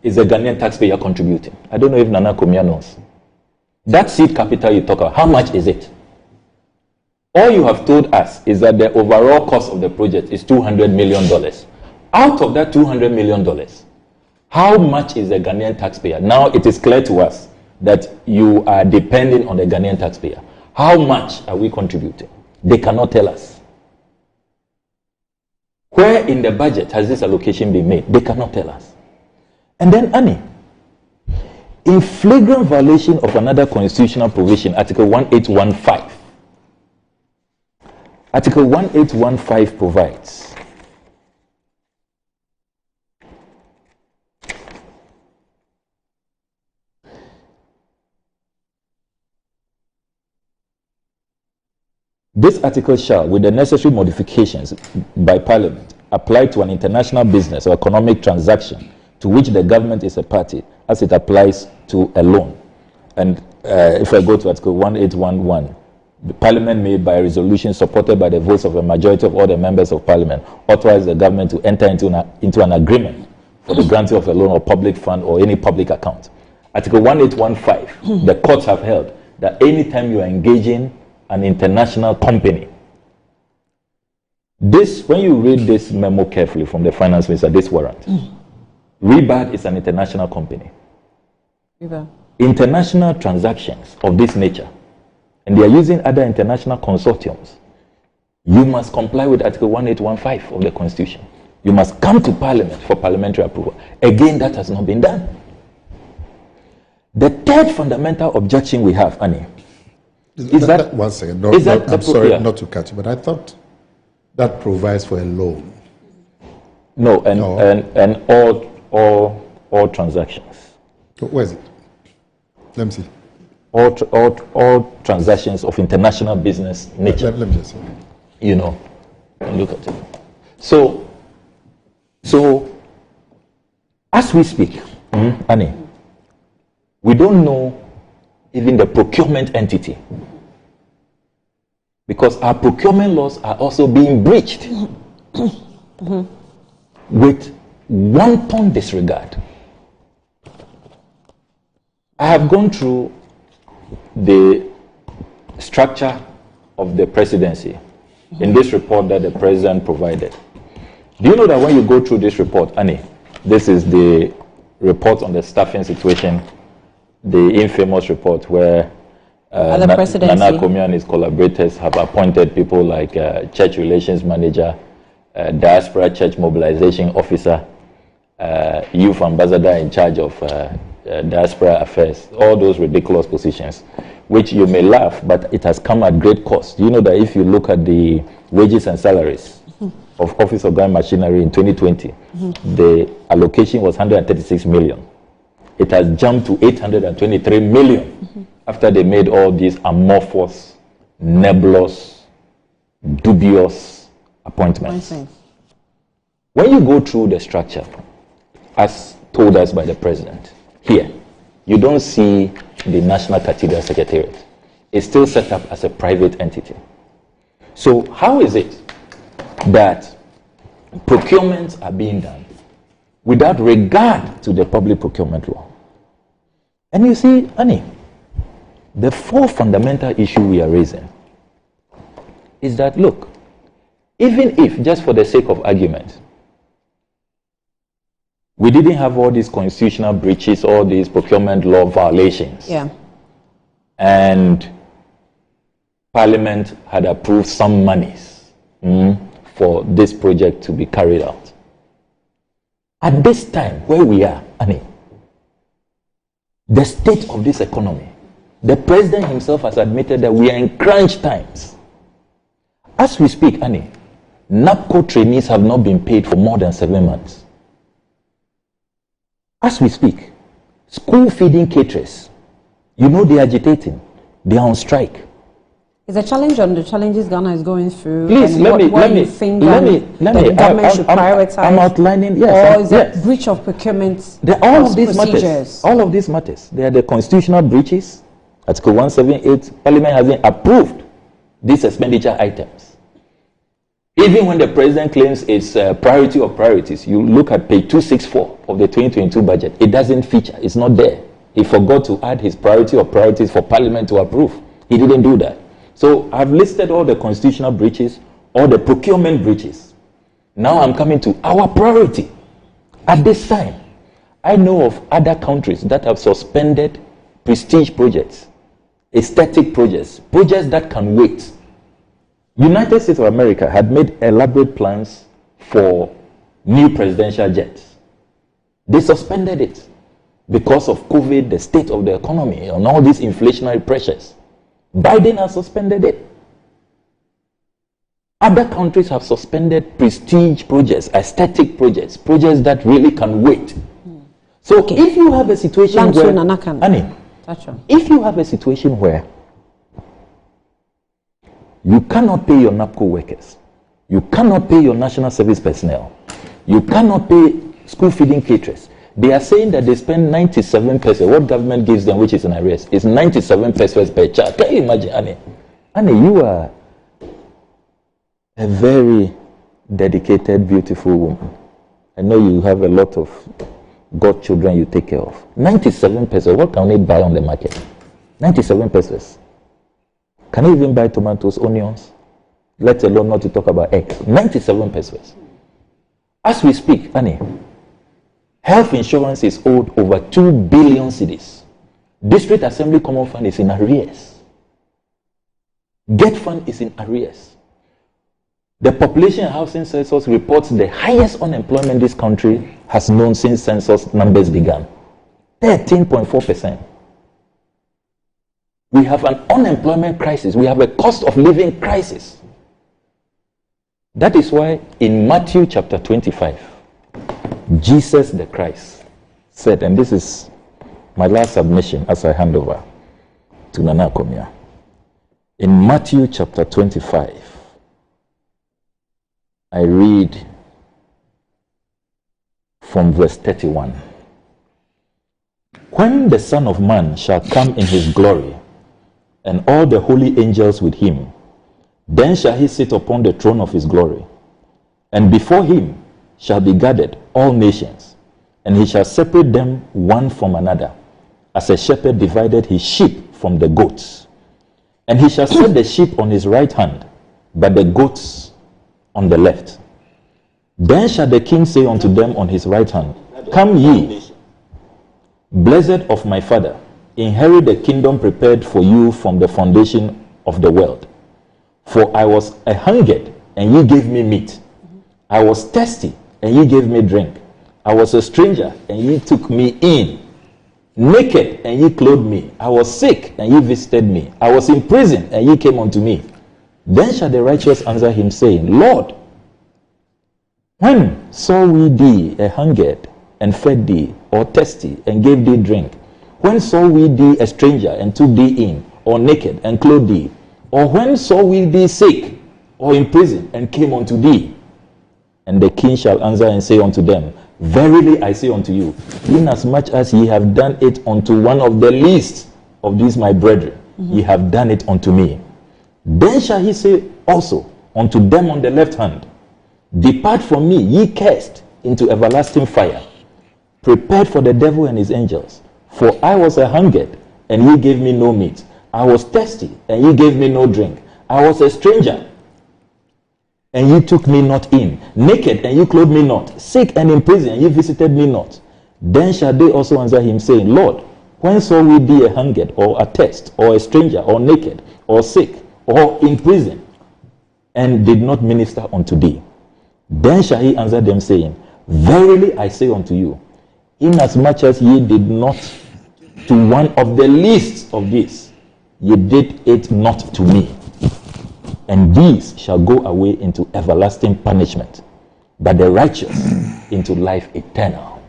is the Ghanaian taxpayer contributing? I don't know if Nana Komia knows. That seed capital you talk about, how much is it? All you have told us is that the overall cost of the project is $200 million. Out of that $200 million, how much is the Ghanaian taxpayer? Now it is clear to us that you are depending on the Ghanaian taxpayer. How much are we contributing? They cannot tell us. Where in the budget has this allocation been made? They cannot tell us. And then, Annie, in flagrant violation of another constitutional provision, Article 1815. Article 1815 provides this article shall, with the necessary modifications by Parliament, apply to an international business or economic transaction to which the government is a party, as it applies to a loan. And if I go to Article 1811, the Parliament may, by resolution supported by the votes of a majority of all the members of Parliament, authorize the government to enter into an agreement for the granting of a loan or public fund or any public account. Article 1815, the courts have held that anytime you are engaging an international company, this, when you read this memo carefully from the finance minister, this warrant, Rebad is an international company. International transactions of this nature, and they are using other international consortiums, you must comply with Article 1815 of the Constitution. You must come to Parliament for parliamentary approval. Again, that has not been done. The third fundamental objection we have, Annie, is that... One second. I'm sorry not to cut you, but I thought that provides for a loan. No, and all transactions. Where is it? Let me see. All transactions of international business nature. Let me just see. You know, look at it. So as we speak, Annie, we don't know even the procurement entity, because our procurement laws are also being breached with wanton disregard. I have gone through the structure of the presidency in this report that the president provided. Do you know that when you go through this report, Annie, this is the report on the staffing situation, the infamous report where Nana Komia and his collaborators have appointed people like church relations manager, diaspora church mobilization officer, youth ambassador in charge of diaspora affairs, all those ridiculous positions, which you may laugh, but it has come at great cost. Do you know that if you look at the wages and salaries of Office of Grand Machinery in 2020, the allocation was 136 million. It has jumped to 823 million after they made all these amorphous, nebulous, dubious appointments. When you go through the structure, as told us by the president, here, you don't see the National Cathedral Secretariat. It's still set up as a private entity. So how is it that procurements are being done without regard to the public procurement law? And you see, Annie, the fourth fundamental issue we are raising is that, look, even if, just for the sake of argument, we didn't have all these constitutional breaches, all these procurement law violations, and Parliament had approved some monies for this project to be carried out. At this time, where we are, Annie, the state of this economy, the president himself has admitted that we are in crunch times. As we speak, Annie, NAPCO trainees have not been paid for more than 7 months. As we speak, school feeding caterers, you know, they're agitating, they are on strike. Is a challenge on the challenges Ghana is going through? Please, let me, the government should prioritize? I'm outlining, yes. Or is it breach of procurement? All of these matters. All of these matters. They are the constitutional breaches. Article 178, Parliament hasn't approved these expenditure items. Even when the president claims it's a priority of priorities, you look at page 264 of the 2022 budget, it doesn't feature, it's not there. He forgot to add his priority of priorities for Parliament to approve. He didn't do that. So I've listed all the constitutional breaches, all the procurement breaches. Now I'm coming to our priority. At this time, I know of other countries that have suspended prestige projects, aesthetic projects, projects that can wait. United States of America had made elaborate plans for new presidential jets. They suspended it because of COVID, the state of the economy, and all these inflationary pressures. Biden has suspended it. Other countries have suspended prestige projects, aesthetic projects, projects that really can wait. So if you have a situation where, Annie, if you have a situation where you cannot pay your NAPCO workers, you cannot pay your national service personnel, you cannot pay school feeding caterers, they are saying that they spend 97 pesos. What government gives them, which is in arrears, is 97 pesos per child. Can you imagine, Annie? Annie, you are a very dedicated, beautiful woman. I know you have a lot of godchildren you take care of. 97 pesos, what can we buy on the market? 97 pesos. Can you even buy tomatoes, onions? Let alone not to talk about eggs. 97 pesos. As we speak, Annie, health insurance is owed over 2 billion cedis. District Assembly Common Fund is in arrears. Get Fund is in arrears. The Population and Housing Census reports the highest unemployment this country has known since census numbers began. 13.4%. We have an unemployment crisis. We have a cost of living crisis. That is why in Matthew chapter 25, Jesus the Christ said, and this is my last submission as I hand over to Nana Komia. In Matthew chapter 25, I read from verse 31. When the Son of Man shall come in his glory, and all the holy angels with him, then shall he sit upon the throne of his glory. And before him shall be gathered all nations, and he shall separate them one from another, as a shepherd divided his sheep from the goats. And he shall set the sheep on his right hand, but the goats on the left. Then shall the king say unto them on his right hand, Come ye, blessed of my father, inherit the kingdom prepared for you from the foundation of the world. For I was a hungered, and ye gave me meat. I was thirsty, and ye gave me drink. I was a stranger, and ye took me in. Naked, and ye clothed me. I was sick, and ye visited me. I was in prison, and ye came unto me. Then shall the righteous answer him, saying, Lord, when saw we thee a hungered, and fed thee, or thirsty, and gave thee drink? When saw we thee a stranger, and took thee in, or naked, and clothed thee? Or when saw we thee sick, or in prison, and came unto thee? And the king shall answer and say unto them, Verily I say unto you, inasmuch as ye have done it unto one of the least of these my brethren, ye have done it unto me. Then shall he say also unto them on the left hand, Depart from me, ye cursed, into everlasting fire, prepared for the devil and his angels. For I was a hungered, and ye gave me no meat. I was thirsty, and ye gave me no drink. I was a stranger, and ye took me not in. Naked, and ye clothed me not. Sick and in prison, and ye visited me not. Then shall they also answer him, saying, Lord, when saw we thee a hungered, or athirst, or a stranger, or naked, or sick, or in prison, and did not minister unto thee? Then shall he answer them, saying, Verily I say unto you, inasmuch as ye did not to one of the least of these, ye did it not to me. And these shall go away into everlasting punishment, but the righteous into life eternal.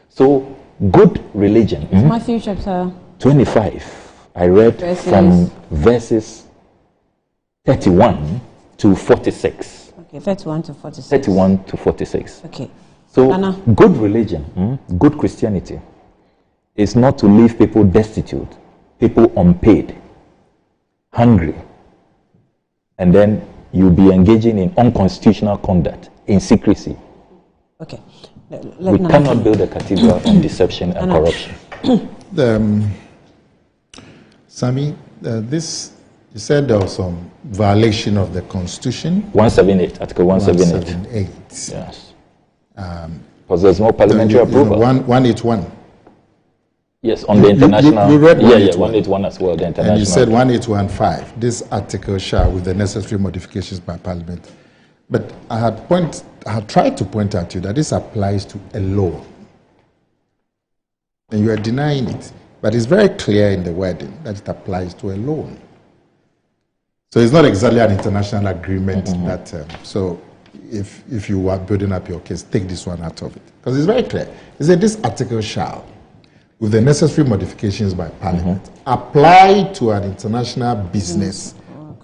So, good religion. Matthew chapter 25. I read from verses 31 to 46. Okay, 31 to 46. 31 to 46. Okay. So, good religion, good Christianity, is not to leave people destitute, people unpaid, hungry, and then you'll be engaging in unconstitutional conduct, in secrecy. Okay. We cannot build a cathedral on deception and corruption. Sammy, this, you said there was some violation of the Constitution. 178, Article 178. Yes. Because there's no parliamentary approval. 181. Yes, on the international. You read 181 as well, the international. And you said 181.5. This article shall, with the necessary modifications by Parliament, But I had tried to point out to you that this applies to a loan. And you are denying it. But it's very clear in the wording that it applies to a loan. So it's not exactly an international agreement in that term. So if you are building up your case, take this one out of it. Because it's very clear. It said this article shall, with the necessary modifications by Parliament, apply to an international business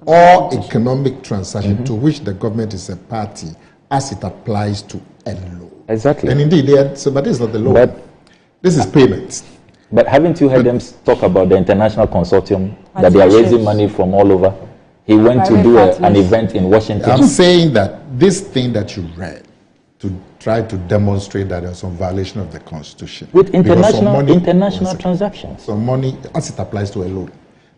or economic transaction to which the government is a party as it applies to a loan. Exactly. And indeed, but this is not the loan. But this is payment. But haven't you heard them talk about the international consortium that they are raising money from all over? He went to do an event in Washington. I'm saying that this thing that you read to try to demonstrate that there's some violation of the Constitution. With international transactions. Some money, as it applies to a loan.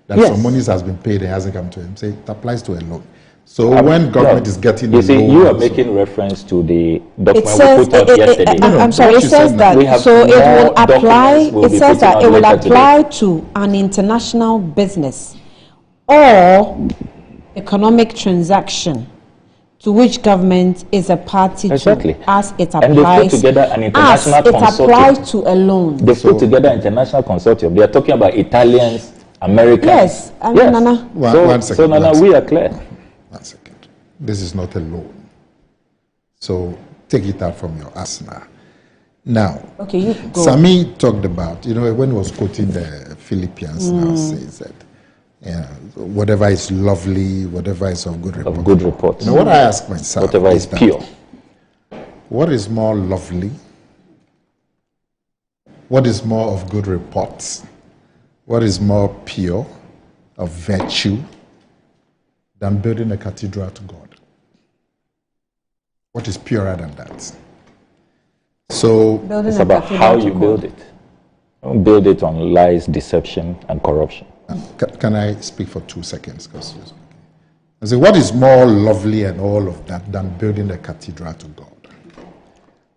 That Yes. some money has been paid and hasn't come to him. Say it applies to a loan. So when government is getting you a see, loan, you are also- making reference to the document says- we put out yesterday. I'm sorry, it says that, so it will apply, it says that it will apply to an international business or economic transaction to which government is a party Exactly. to, as it And they applies, put together an international as it consortium. applies to a loan. They put together an international consortium. They are talking about Italians, Americans. Yes, I mean, Nana. One second, So Nana, one we are second. clear. 1 second. This is not a loan. So take it out from your arsenal. Now, Okay, you go. Sami talked about, when he was quoting the Philippians now, says that whatever is lovely, whatever is of good report. Of good report. Now, what I ask myself, Whatever is that, pure. what is more lovely? What is more of good reports? What is more pure, of virtue, than building a cathedral to God? What is purer than that? So It's about how you build it. Don't build it on lies, deception, and corruption. Can I speak for 2 seconds? Because I say, what is more lovely and all of that than building a cathedral to God?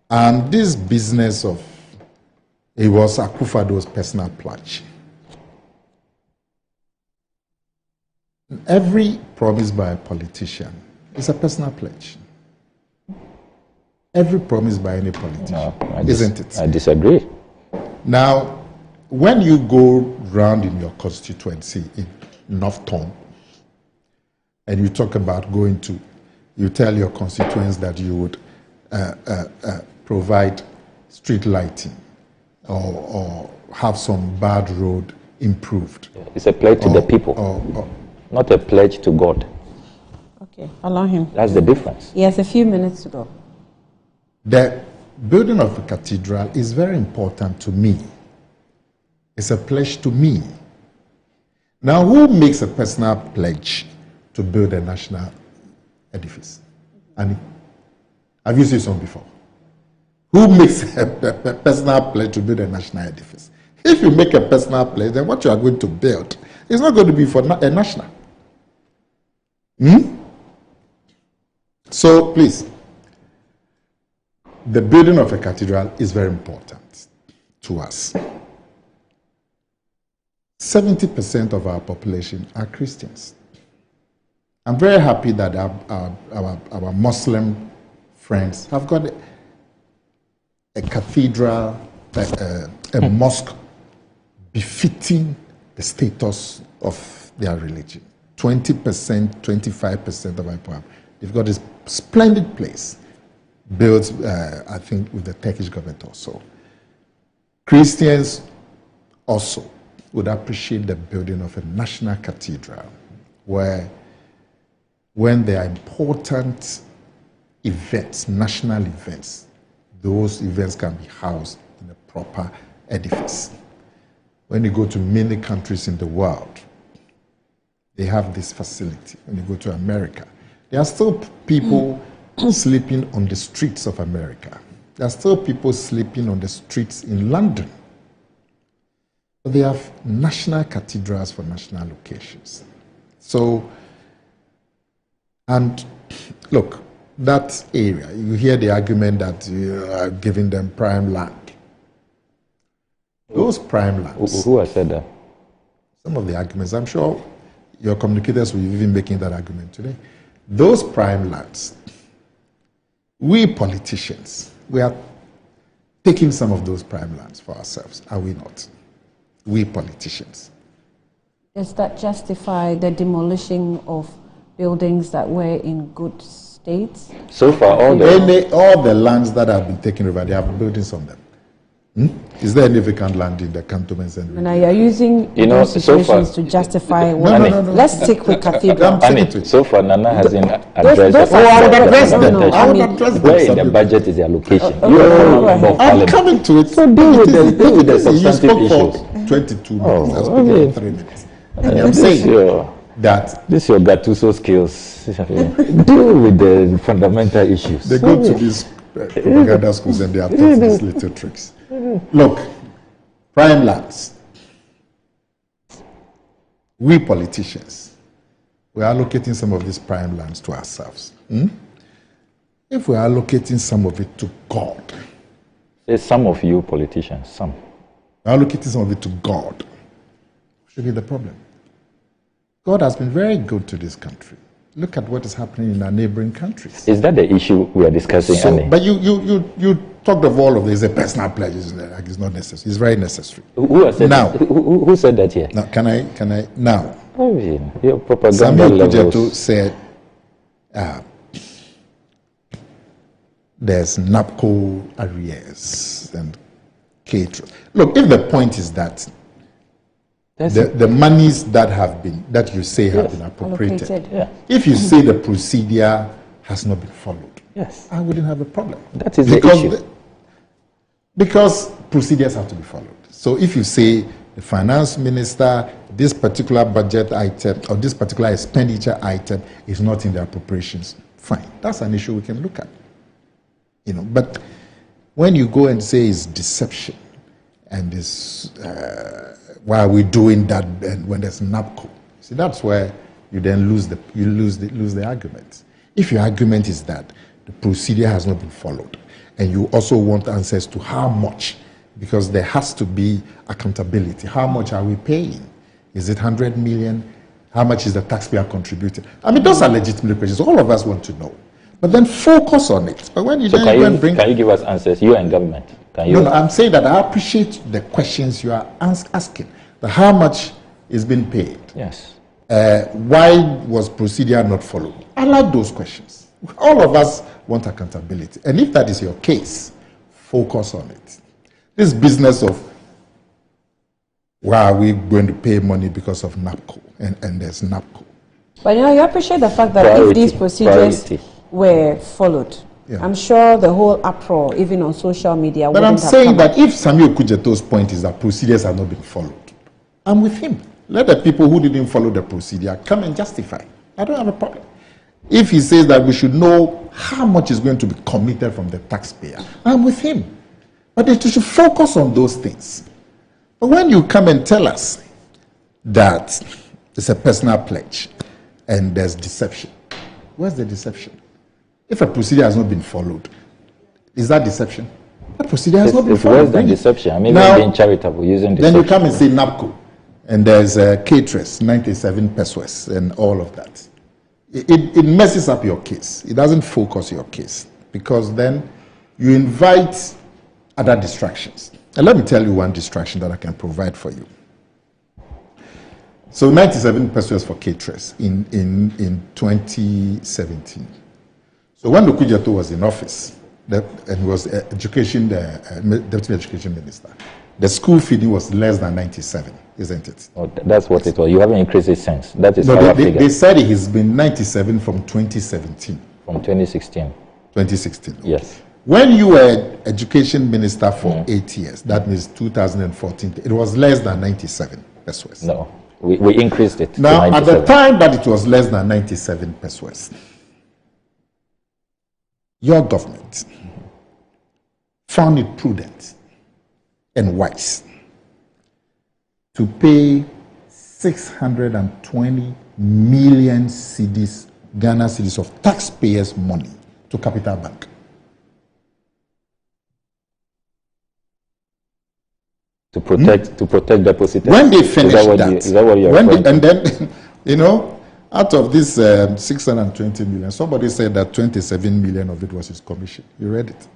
And this business of, it was Akufo-Addo's personal pledge. Every promise by a politician is a personal pledge. Every promise by any politician, isn't it? I disagree. Now, when you go round in your constituency in North Town, and you talk about you tell your constituents that you would provide street lighting or have some bad road improved. It's a pledge to the people, not a pledge to God. Okay, allow him. That's the difference. He has a few minutes to go. The building of a cathedral is very important to me. It's a pledge to me. Now, who makes a personal pledge to build a national edifice? And have you seen some before? Who makes a personal pledge to build a national edifice? If you make a personal pledge, then what you are going to build is not going to be for a national. So, please, the building of a cathedral is very important to us. 70% of our population are Christians. I'm very happy that our Muslim friends have got a cathedral, a mosque befitting the status of their religion. 20%, 25% of our people, they've got this splendid place built, I think, with the Turkish government also. Christians also would appreciate the building of a national cathedral where, when there are important events, national events, those events can be housed in a proper edifice. When you go to many countries in the world, they have this facility. When you go to America, there are still people sleeping on the streets of America. There are still people sleeping on the streets in London. But they have national cathedrals for national locations. So, and look, that area, you hear the argument that you are giving them prime land. Those prime lands. Who has said that? Some of the arguments, I'm sure your communicators will be even making that argument today. Those prime lands We politicians, we are taking some of those prime lands for ourselves, are we not? We politicians. Does that justify the demolishing of buildings that were in good states? So far, all the lands that have been taken over, they have buildings on them. Is there any vacant land in the cantonments and Now you're using those situations to justify what? No. Let's stick with Cathedral. So far, Nana hasn't addressed I would address them. I would address them. Where in the budget is the allocation? I'm coming to it. So deal with the substantive you spoke issues. For 22 minutes. I spoke for 3 minutes. And I'm saying that this is your Gattuso skills. Deal with the fundamental issues. They go to these propaganda schools and they are taught these little tricks. Look, prime lands. We politicians, we are allocating some of these prime lands to ourselves. If we are allocating some of it to God. It's some of you politicians, some. We are allocating some of it to God. What should be the problem? God has been very good to this country. Look at what is happening in our neighboring countries. Is that the issue we are discussing, But you talked of all of this. A personal pledge is not necessary. It's very necessary. Who said now? Who said that here? Now, can I now? Your propaganda Samuel levels. Kujeto said there's NAPCO arrears and Cathedral. Look, if the point is that the monies that you say have been appropriated, if you say the procedure has not been followed, I wouldn't have a problem. That is the issue. Because procedures have to be followed. So if you say the finance minister, this particular budget item or this particular expenditure item is not in the appropriations, fine. That's an issue we can look at. But when you go and say it's deception and this why are we doing that when there's NAPCO? See, that's where you then lose the argument. If your argument is that the procedure has not been followed, and you also want answers to how much, because there has to be accountability. How much are we paying? Is it 100 million? How much is the taxpayer contributing? I mean, those are legitimate questions. All of us want to know. But then focus on it. But when you can you give us answers? You and government. No, I'm saying that I appreciate the questions you are asking. But how much is being paid? Yes. Why was procedure not followed? I like those questions. All of us want accountability. And if that is your case, focus on it. This business of why are we going to pay money because of NAPCO and there's NAPCO. But you appreciate the fact that if these procedures were followed, I'm sure the whole uproar, even on social media, but I'm saying that if Samuel Kujeto's point is that procedures have not been followed, I'm with him. Let the people who didn't follow the procedure come and justify. I don't have a problem. If he says that we should know how much is going to be committed from the taxpayer, I'm with him. But they should focus on those things. But when you come and tell us that it's a personal pledge and there's deception, where's the deception? If a procedure has not been followed, is that deception? That procedure has not been followed. It's worse than deception. I mean, being charitable, using deception. Then you come and say NAPCO, and there's Cathedral, 97 pesos, and all of that. It messes up your case. It doesn't focus your case, because then you invite other distractions. And let me tell you one distraction that I can provide for you. So 97 pesos for Cathedral in 2017. So when Kujeto was in office, and he was deputy education minister, the school feeding was less than 97, isn't it? Oh, that's what it was. You haven't increased it since. That is our figure. They said it has been 97 from 2017. From 2016. 2016. Okay. Yes. When you were education minister for 8 years, that means 2014, it was less than 97 pesos. No, we increased it. Now, at the time that it was less than 97 pesos, your government found it prudent and wise to pay 620 million cedis, Ghana cedis of taxpayers' money to Capital Bank. To protect depositors. When they finished that, is that what you're referring to? And then, Out of this 620 million, somebody said that 27 million of it was his commission. You read it?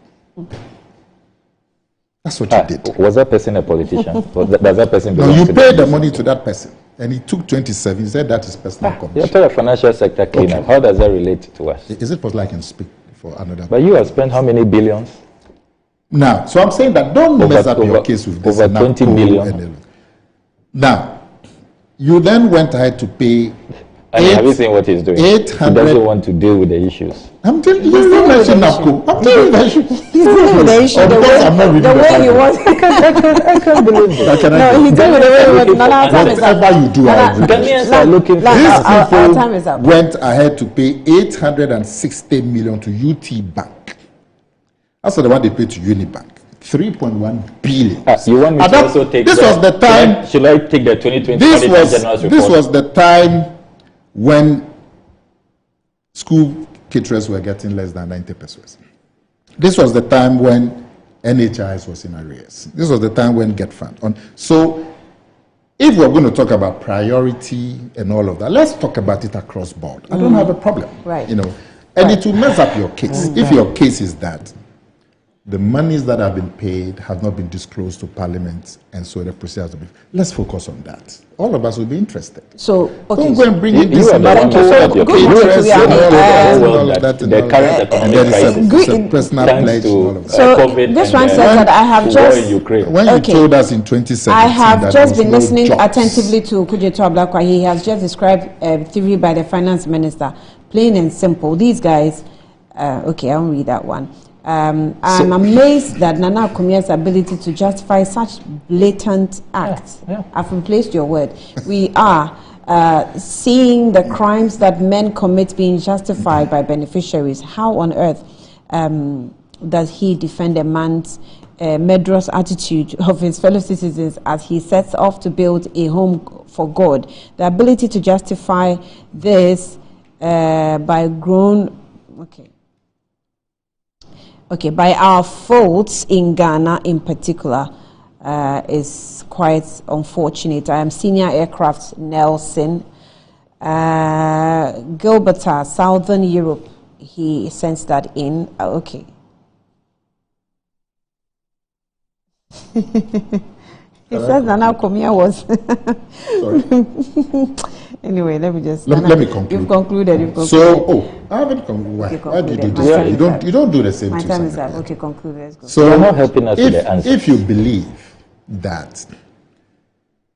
That's what you did. Was that person a politician? Does that person No, you paid the money to that person, and he took 27. He said that is personal commission. You're a financial sector cleanup. Okay. How does that relate to us? Is it possible I can speak for another? But you have spent how many billions? Now, so I'm saying that don't mess up your case with this. Over 20 million. Now, you then went ahead to pay. Have you seen what he's doing? 800. He doesn't want to deal with the issues. I'm telling you, you mentioned NAPCO. I'm telling you the issue. He's dealing with the issue the way he wants. I can't believe it. No, he's dealing with the way he wants. Nana, our time is up. Whatever you do, I agree. Ghanaians are looking for these people went ahead to pay 860 million to UT Bank. That's the one they paid to Unibank. 3.1 billion. You want me to also take this was the time. Should I take the 2020 this General's report? This was the time when school caterers were getting less than 90 pesos. This was the time when NHIS was in arrears. This was the time when Get Fund. So if we're going to talk about priority and all of that, let's talk about it across board. I don't have a problem. Right. You know, and it will mess up your case. If your case is that the monies that have been paid have not been disclosed to Parliament, and so the procedures will be. Let's focus on that. All of us will be interested. So, okay. Don't go and bring in this. The current economic personal pledge. So this one says that I have just. When you told us in 2017, I have just been listening attentively to Kujeto Ablakwa. He has just described a theory by the finance minister, plain and simple. These guys. Okay, I'll read that one. I'm amazed that Nana Akumia's ability to justify such blatant acts. I've replaced your word. We are seeing the crimes that men commit being justified by beneficiaries. How on earth does he defend a man's murderous attitude of his fellow citizens as he sets off to build a home for God? The ability to justify this by grown... Okay, by our faults in Ghana in particular is quite unfortunate. I am Senior Aircraft Nelson. Gilberta, Southern Europe, he sends that in. Okay. He says Nana Komia was... Anyway, let me just... Let me conclude. You've concluded. So, I haven't concluded. Why did you do this? You don't do the same My to time is something. up. Okay, conclude. Let's go. So, you're not helping us with the answer. If you believe that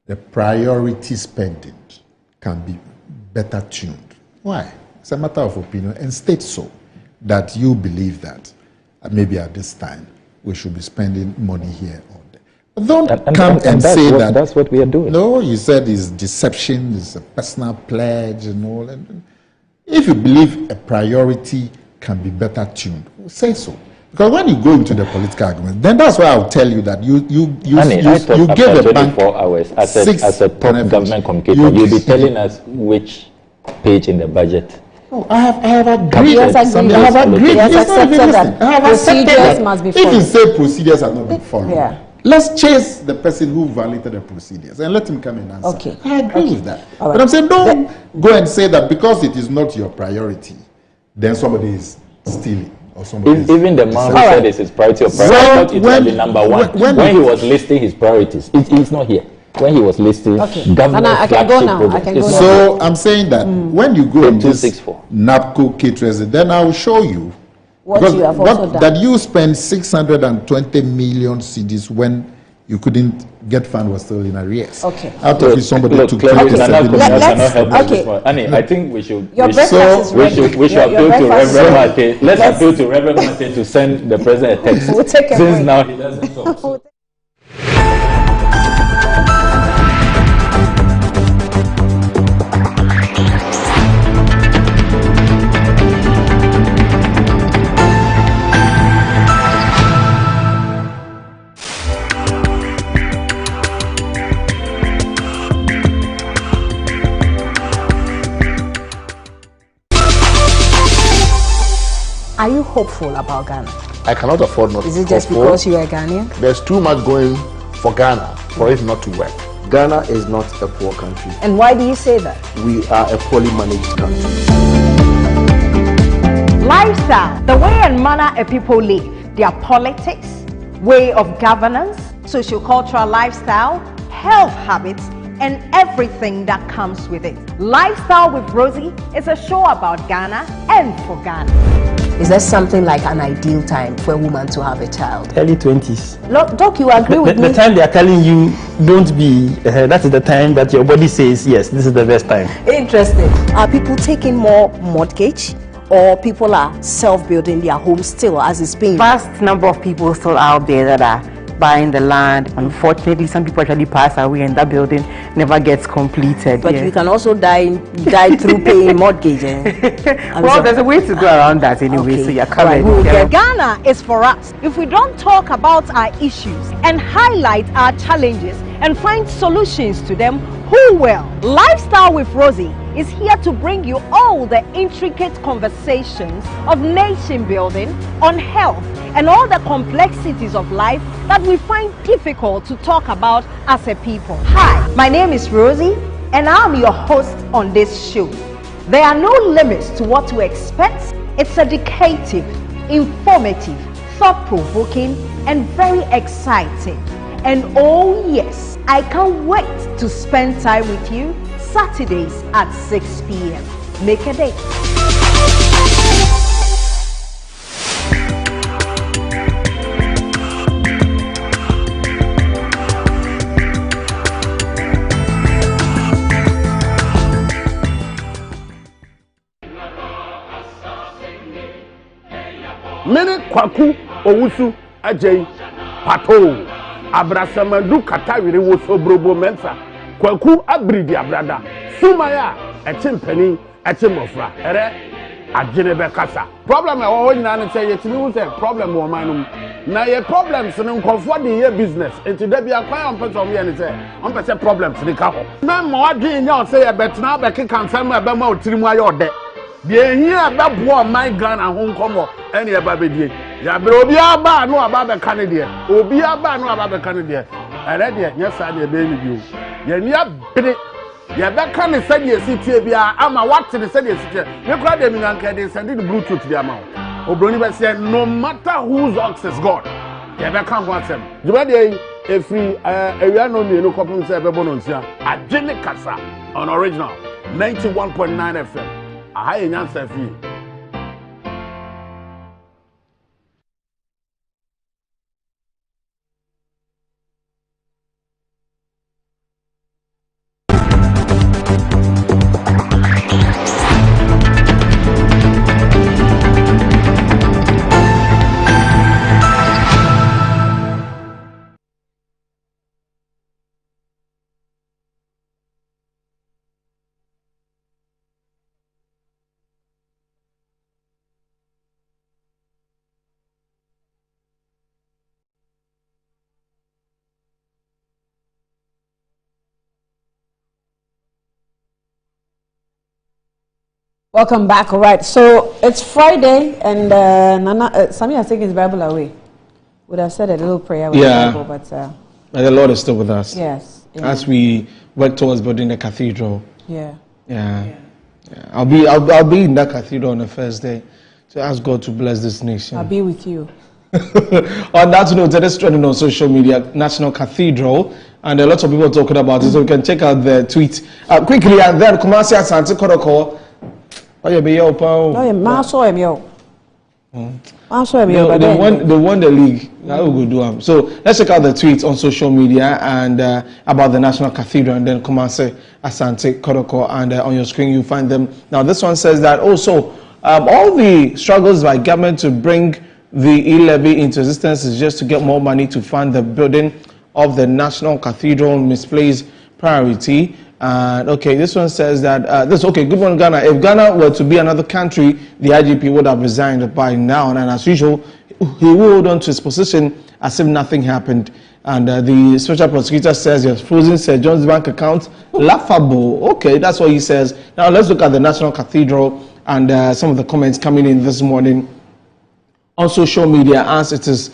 the priority spending can be better tuned, why? It's a matter of opinion, and state so that you believe that maybe at this time we should be spending money here or there. Don't come and say that. That's what we are doing. No, you said it's deception, it's a personal pledge and all. And if you believe a priority can be better tuned, say so. Because when you go into the political argument, then that's why I'll tell you that you give a bank 24 hours as a top government communicator. You'll be telling us which page in the budget. Oh, I have agreed. I have agreed. I have Procedures must be followed. If you say procedures are not being followed, let's chase the person who violated the procedures and let him come and answer. Okay. I agree with that. Right. But I'm saying don't go and say that because it is not your priority, then somebody is stealing. Even the man who said it's his priority of priority, I thought it would be number one. When he was listing his priorities, he's not here. When he was listing government I can go now. So I'm saying that when you go in this NAPCO caterers, then I will show you what you have also done. That you spend 620 million cedis when you couldn't get fund was still in arrears. Okay. Out of it, somebody took 27 million. Annie, I think we should appeal to Reverend Mate. Let's appeal to Reverend Mate to send the president a text. We'll take a Since now he doesn't talk. Are you hopeful about Ghana? I cannot afford not to. Is it just because you are Ghanaian? There's too much going for Ghana for it not to work. Ghana is not a poor country. And why do you say that? We are a poorly managed country. Lifestyle, the way and manner a people live, their politics, way of governance, socio-cultural lifestyle, health habits, and everything that comes with it. Lifestyle with Rosie is a show about Ghana and for Ghana. Is there something like an ideal time for a woman to have a child? Early 20s. Doc, you agree with me? The time they are telling you don't be, that is the time that your body says, yes, this is the best time. Interesting. Are people taking more mortgage, or people are self-building their homes still as it's been? Vast number of people still out there that are buying the land. Unfortunately, some people actually pass away and that building never gets completed. But you can also die through paying mortgage. Well, there's a way to go around that anyway, so you're covered. Right. Ghana is for us. If we don't talk about our issues and highlight our challenges and find solutions to them, who will? Lifestyle with Rosie is here to bring you all the intricate conversations of nation building, on health, and all the complexities of life that we find difficult to talk about as a people. Hi, my name is Rosie, and I'm your host on this show. There are no limits to what to expect. It's educative, informative, thought-provoking, and very exciting. And oh yes, I can't wait to spend time with you Saturdays at 6 p.m. Make a date. Mene kwaku owusu ajay pato abrasamadu katawire wo sobrobo mensa kwaku abridi abrada sumaya echimpani echimofra ere agene be kasa problem e wo nyina ne say yetimi wo say problem wo manum na ye problems ne nkofo de ye business enti da bia kwan on person ye ne say on person problems ne ka ho na mo adwen nya o say ye betena be keka nsam e be ma otirimu aye ode de hia be bo my Ghana ho nkomo ene e ba bedie ya bre obi aba no aba be kan de obi aba no aba be kan de ere de nya sa de be ni bio ye ni abere ye be kan se de sitie bia ama what de se de sitie me kura de mi nanka de send the bluetooth bia ma obroni be say no matter whose ox is god ye be kan what them juma de efri ewia no mi no kopum se be bono ntia agene kasa on original 91.9 FM aha ye nyansa fi. Welcome back. All right, so it's Friday, and Nana, Sammy has taken his Bible away. Would have said a little prayer with the Bible, but the Lord is still with us. Yes. As we work towards building the cathedral. Yeah. I'll be in that cathedral on the first day to ask God to bless this nation. I'll be with you. On that note, it is trending on social media, National Cathedral, and a lot of people are talking about it, so we can check out the tweet quickly, and then Kumasi Asante Kodoko. They won the league. That will do them. So let's check out the tweets on social media and about the National Cathedral, and then Kumasi Asante Kodoko, and on your screen you find them. Now this one says that also all the struggles by government to bring the e-levy into existence is just to get more money to fund the building of the National Cathedral, misplaced priority. And okay, this one says that good morning Ghana. If Ghana were to be another country, the IGP would have resigned by now, and as usual, he will hold on to his position as if nothing happened. And the special prosecutor says he has frozen Sir John's bank account. Laughable. Okay, that's what he says. Now let's look at the National Cathedral and some of the comments coming in this morning on social media as it is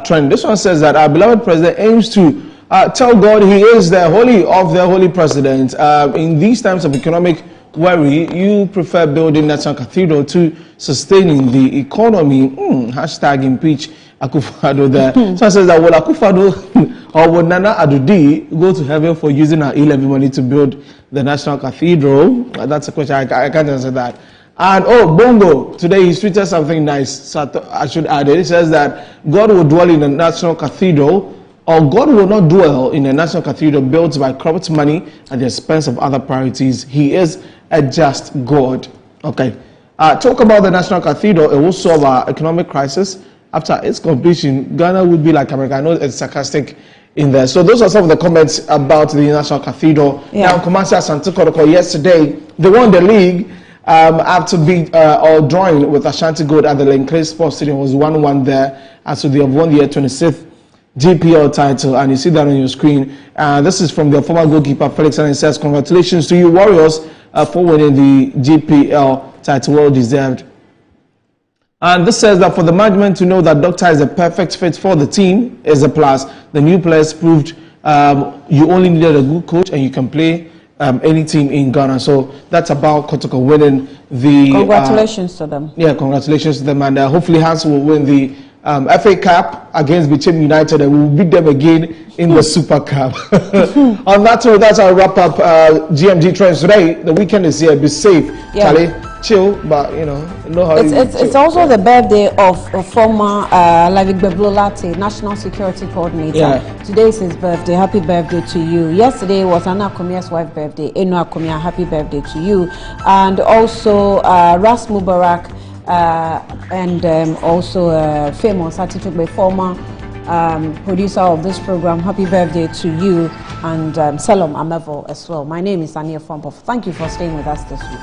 trending. This one says that our beloved president aims to Tell God He is the holy president. In these times of economic worry, you prefer building National Cathedral to sustaining the economy. Hashtag impeach Akufo-Addo there. So I says that will Akufo-Addo or will Nana Addo go to heaven for using our e-levy money to build the National Cathedral? That's a question. I can't answer that. And Bongo, today he tweeted something nice, so I should add it. It says that God will dwell in the National Cathedral, or God will not dwell in a National Cathedral built by corrupt money at the expense of other priorities. He is a just God. Okay. Talk about the National Cathedral. It will solve our economic crisis. After its completion, Ghana would be like America. I know it's sarcastic in there. So those are some of the comments about the National Cathedral. Yeah. Now, Kumasi Asante Kotoko yesterday, they won the league after beat or drawing with Ashanti Gold at the Lenclay Sports Stadium. It was 1-1 there. And so they have won the 26th GPL title, and you see that on your screen. This is from their former goalkeeper Felix, and it says, "Congratulations to you, Warriors, for winning the GPL title. Well deserved." And this says that for the management to know that Doctor is a perfect fit for the team is a plus. The new players proved you only needed a good coach and you can play any team in Ghana. So that's about Kotoko winning the... Congratulations to them. Yeah, congratulations to them. And hopefully Hans will win the FA Cup against Bichim United, and we will beat them again in the Super Cup. On that note, that's our wrap up GMG Trends today. The weekend is here. Be safe, Charlie. Chill, but you know how it's also the birthday of former Lavik Beblolate, National Security Coordinator. Yeah. Today is his birthday. Happy birthday to you. Yesterday was Anna Akomia's wife's birthday. Eno Akomia, happy birthday to you. And also Ras Mubarak, and also famous Atitugbe, former producer of this program. Happy birthday to you, and Salom Amevo as well. My name is Ania Fompof. Thank you for staying with us this week.